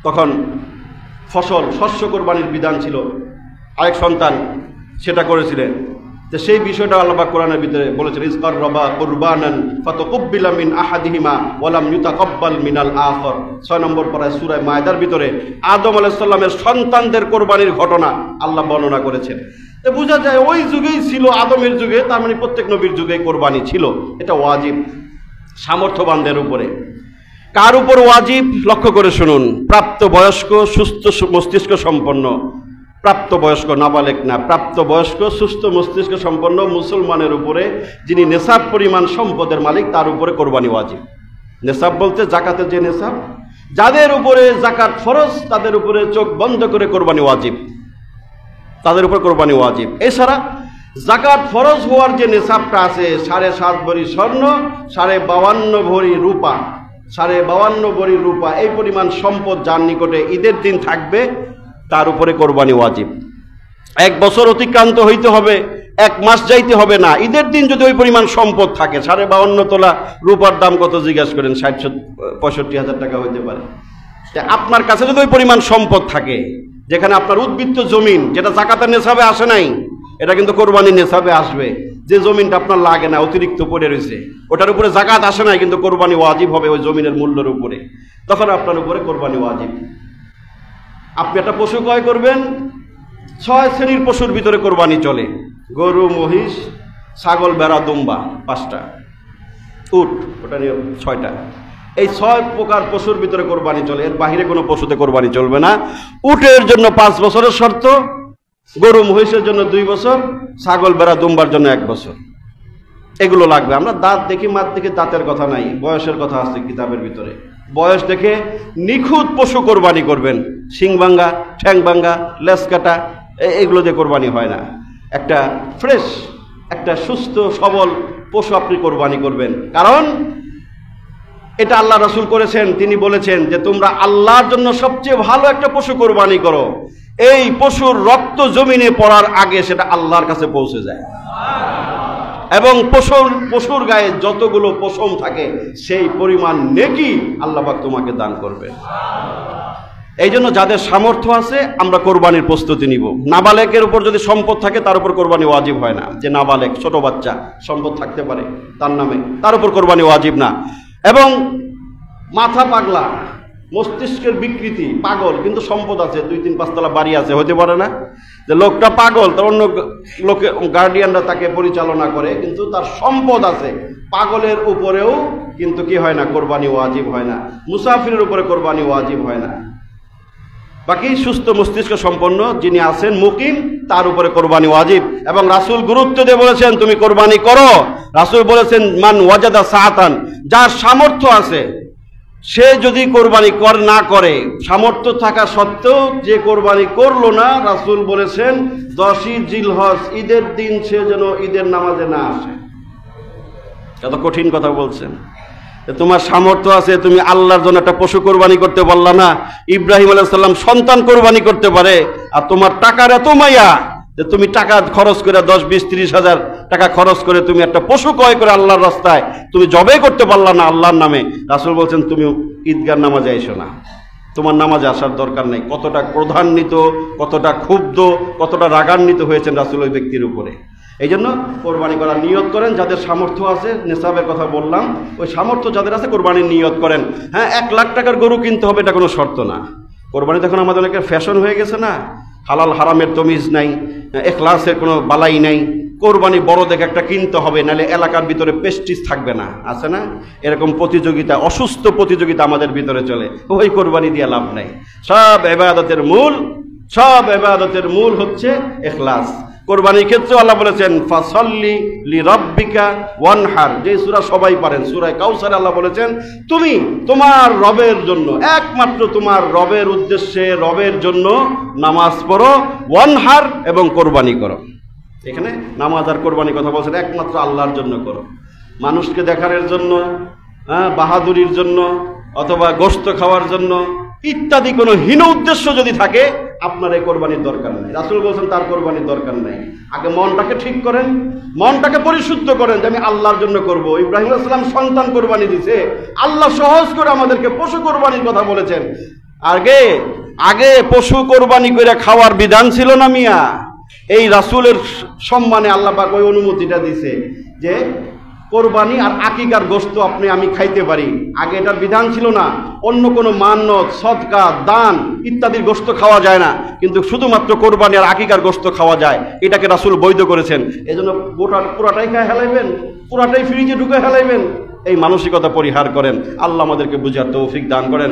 তখন ফসল শস্য কোরবানির বিধান ছিল। আরেক সন্তান সেটা করেছিলেন। তো সেই বিষয়টা আল্লাহ পাক কোরআনের ভিতরে বলেছেন ইজকার রবা কুরবানান ফাতাকুব্বিলা মিন আহাদিহিমা ওয়া লাম ইউতাকাব্বাল মিনাল আখর। 6 নম্বর পারায় সূরা মায়দার ভিতরে আদম আলাইহিস সালামের সন্তানদের কোরবানির ঘটনা আল্লাহ বর্ণনা করেছেন। তো বোঝা যায় ওই যুগেই ছিল, আদমের যুগে, তার মানে প্রত্যেক নবীর যুগে কোরবানি ছিল। এটা ওয়াজিব সামর্থ্যবানদের উপরে। কার উপর ওয়াজিব লক্ষ্য করে শুনুন। প্রাপ্ত বয়স্ক, সুস্থ মস্তিষ্ক সম্পন্ন, প্রাপ্ত বয়স্ক, নাবালেক না, প্রাপ্ত বয়স্ক সুস্থ মস্তিষ্ক সম্পন্ন মুসলমানের উপরে, যিনি নেশাব পরিমাণ সম্পদের মালিক, তার উপরে কোরবানি ওয়াজিব। নেশাব বলতে জাকাতের যে নেশাব, যাদের উপরে জাকাত ফরজ তাদের উপরে চোখ বন্ধ করে কোরবানি ওয়াজিব, তাদের উপর কোরবানি ওয়াজিব। এছাড়া জাকাত ফরজ হওয়ার যে নেশাবটা আছে 7.5 ভরি স্বর্ণ, 52.5 ভরি রূপা, 52.5 ভরি রূপা, এই পরিমাণ সম্পদ যার নিকটে ঈদের দিন থাকবে তার উপরে কোরবানি ওয়াজিব। 1 বছর অতিক্রান্ত হইতে হবে, 1 মাস যাইতে হবে না, ঈদের দিন যদি ওই পরিমাণ সম্পদ থাকে। 52.5 তোলা রূপার দাম কত জিজ্ঞাসা করেন? 60-65 হাজার টাকা হইতে পারে। আপনার কাছে যদি ওই পরিমাণ সম্পদ থাকে, যেখানে আপনার উদ্বৃত্ত জমিন, যেটা জাকাতের নেশাবে আসে নাই, এটা কিন্তু কোরবানির নেশাবে আসবে। যে জমিনটা আপনার লাগে না, অতিরিক্ত পড়ে রয়েছে, ওটার উপরে জাকাত আসে নাই, কিন্তু কোরবানি ওয়াজিব হবে ওই জমিনের মূল্যের উপরে, তখন আপনার উপরে কোরবানি ওয়াজিব। আপনি একটা পশু ক্রয় করবেন, 6 শ্রেণীর পশুর ভিতরে কোরবানি চলে। গরু, মহিষ, ছাগল, ভেড়া, দুম্বা 5টা, উট ওটা নিয়ে 6টা। এই 6 প্রকার পশুর ভিতরে কোরবানি চলে, এর বাহিরে কোনো পশুতে কোরবানি চলবে না। উটের জন্য 5 বছরের শর্ত, গরু মহিষের জন্য 2 বছর, ছাগল ভেড়া দুম্বার জন্য 1 বছর। এগুলো লাগবে। আমরা দাঁত দেখি, মাত দেখি, দাঁতের কথা নাই, বয়সের কথা আছে কিতাবের ভিতরে। বয়স দেখে নিখুঁত পশু কোরবানি করবেন। শিং ভাঙ্গা, ঠ্যাং ভাঙ্গা, লেজ কাটা, এগুলো দিয়ে কোরবানি হয় না। একটা ফ্রেশ, একটা সুস্থ সবল পশু আপনি কোরবানি করবেন। কারণ এটা আল্লাহ রাসূল করেছেন। তিনি বলেছেন যে তোমরা আল্লাহর জন্য সবচেয়ে ভালো একটা পশু কোরবানি করো। এই পশুর রক্ত জমিনে পড়ার আগে সেটা আল্লাহর কাছে পৌঁছে যায়, এবং পশুর গায়ে যতগুলো পশম থাকে সেই পরিমাণ নেকি আল্লাহ পাক তোমাকে দান করবে। এই জন্য যাদের সামর্থ্য আছে আমরা কোরবানির প্রস্তুতি নিব। নাবালেকের উপর যদি সম্পদ থাকে তার উপর কোরবানি ওয়াজিব হয় না। যে নাবালেক, ছোট বাচ্চা, সম্পদ থাকতে পারে তার নামে, তার উপর কোরবানি ওয়াজিব না। এবং মাথা পাগলা, মস্তিষ্কের বিকৃতি, পাগল, কিন্তু সম্পদ আছে, 2-3-5 তলা বাড়ি আছে, হতে পারে না যে লোকটা পাগল, তার অন্য লোকে গার্ডিয়ানরা তাকে পরিচালনা করে, কিন্তু তার সম্পদ আছে। পাগলের উপরেও কিন্তু কি হয় না? কোরবানি ওয়াজিব হয় না। মুসাফিরের উপরে কোরবানি ওয়াজিব হয় না। বাকি সুস্থ মস্তিষ্ক সম্পন্ন যিনি আছেন, মুকিম, তার উপরে কোরবানি ওয়াজিব। এবং রাসূল গুরুত্ব দিয়ে বলেছেন তুমি কোরবানি করো। রাসূল বলেছেন মান ওয়াজাদা সাআতান, যার সামর্থ্য আছে সে যদি কোরবানি না করে, সামর্থ্য থাকা সত্ত্বেও যে কোরবানি করলো না, রাসূল বলেছেন 10ই জিলহজ ঈদের দিন সে যেন ঈদের নামাজে না আসে। এত কঠিন কথা বলছেন। তোমার সামর্থ্য আছে, তুমি আল্লাহর জন্য একটা পশু কোরবানি করতে পারলা না। ইব্রাহিম আলাইহিস সালাম সন্তান কোরবানি করতে পারে, আর তোমার টাকার এত মায়া যে তুমি টাকা খরচ করে 10, 20, 30 হাজার টাকা খরচ করে তুমি একটা পশু ক্রয় করে আল্লাহর রাস্তায় তুমি জবাই করতে পারলা না আল্লাহর নামে। রাসূল বলছেন তুমি ঈদগাহর নামাজে এসো না, তোমার নামাজে আসার দরকার নেই। কতটা ক্রোধান্বিত, কতটা ক্ষুব্ধ, কতটা রাগান্বিত হয়েছেন রাসূল ওই ব্যক্তির উপরে। এই জন্য কোরবানি করার নিয়ত করেন যাদের সামর্থ্য আছে। নেশাবের কথা বললাম, ওই সামর্থ্য যাদের আছে কোরবানির নিয়ত করেন। হ্যাঁ, 1 লাখ টাকার গরু কিনতে হবে এটা কোনো শর্ত না। কোরবানি তখন আমাদের অনেকের ফ্যাশন হয়ে গেছে না, হালাল হারামের তমিজ নাই, এখলাসের কোনো বালাই নাই, কোরবানি বড় দেখে একটা কিনতে হবে, নাহলে এলাকার ভিতরে প্রেস্টিজ থাকবে না, আছে না এরকম প্রতিযোগিতা, অসুস্থ প্রতিযোগিতা আমাদের ভিতরে চলে, ওই কোরবানি দিয়ে লাভ নাই। সব ইবাদতের মূল হচ্ছে ইখলাস। কোরবানির ক্ষেত্রে আল্লাহ বলেছেন ফাসাল্লি লিরাব্বিকা ওয়ানহার, যে সূরা সবাই পারেন, সূরা কাউসারে আল্লাহ বলেছেন তুমি তোমার রবের জন্য, একমাত্র তোমার রবের উদ্দেশ্যে, রবের জন্য নামাজ পড়ো, ওয়ানহার এবং কোরবানি করো। এখানে নামাজ আর কোরবানি কথা বলছেন, একমাত্র আল্লাহর জন্য করো, মানুষকে দেখানোর জন্য, বাহাদুরির জন্য অথবা গোশত খাওয়ার জন্য ইত্যাদি কোনো হীন উদ্দেশ্য যদি থাকে আপনার এই কোরবানির দরকার নেই। রাসূল বলছেন তার কোরবানির দরকার নেই। আগে মনটাকে ঠিক করেন, মনটাকে পরিশুদ্ধ করেন যে আমি আল্লাহর জন্য করব। ইব্রাহিম আলাইহিস সালাম সন্তান কোরবানি দিয়েছে, আল্লাহ সহজ করে আমাদেরকে পশু কোরবানির কথা বলেছেন। আগে পশু কোরবানি করে খাওয়ার বিধান ছিল না মিয়া, এই রাসূলের সম্মানে আল্লাহ পাক ওই অনুমতিটা দিয়েছে যে কোরবানি আর আকিকার গোশত আমি খাইতে পারি। আগে এটার বিধান ছিল না, অন্য কোনো মান্নত, সদকা, দান ইত্যাদির গোশত খাওয়া যায় না, কিন্তু শুধুমাত্র কোরবানি আর আকিকার গোশত খাওয়া যায়, এটাকে রাসূল বৈধ করেছেন। এজন্য পুরাটাই খায় হেলাইবেন, পুরাটাই ফ্রিজে ঢুকে হেলাইবেন, এই মানসিকতা পরিহার করেন। আল্লাহ আমাদেরকে বুঝার তৌফিক দান করেন।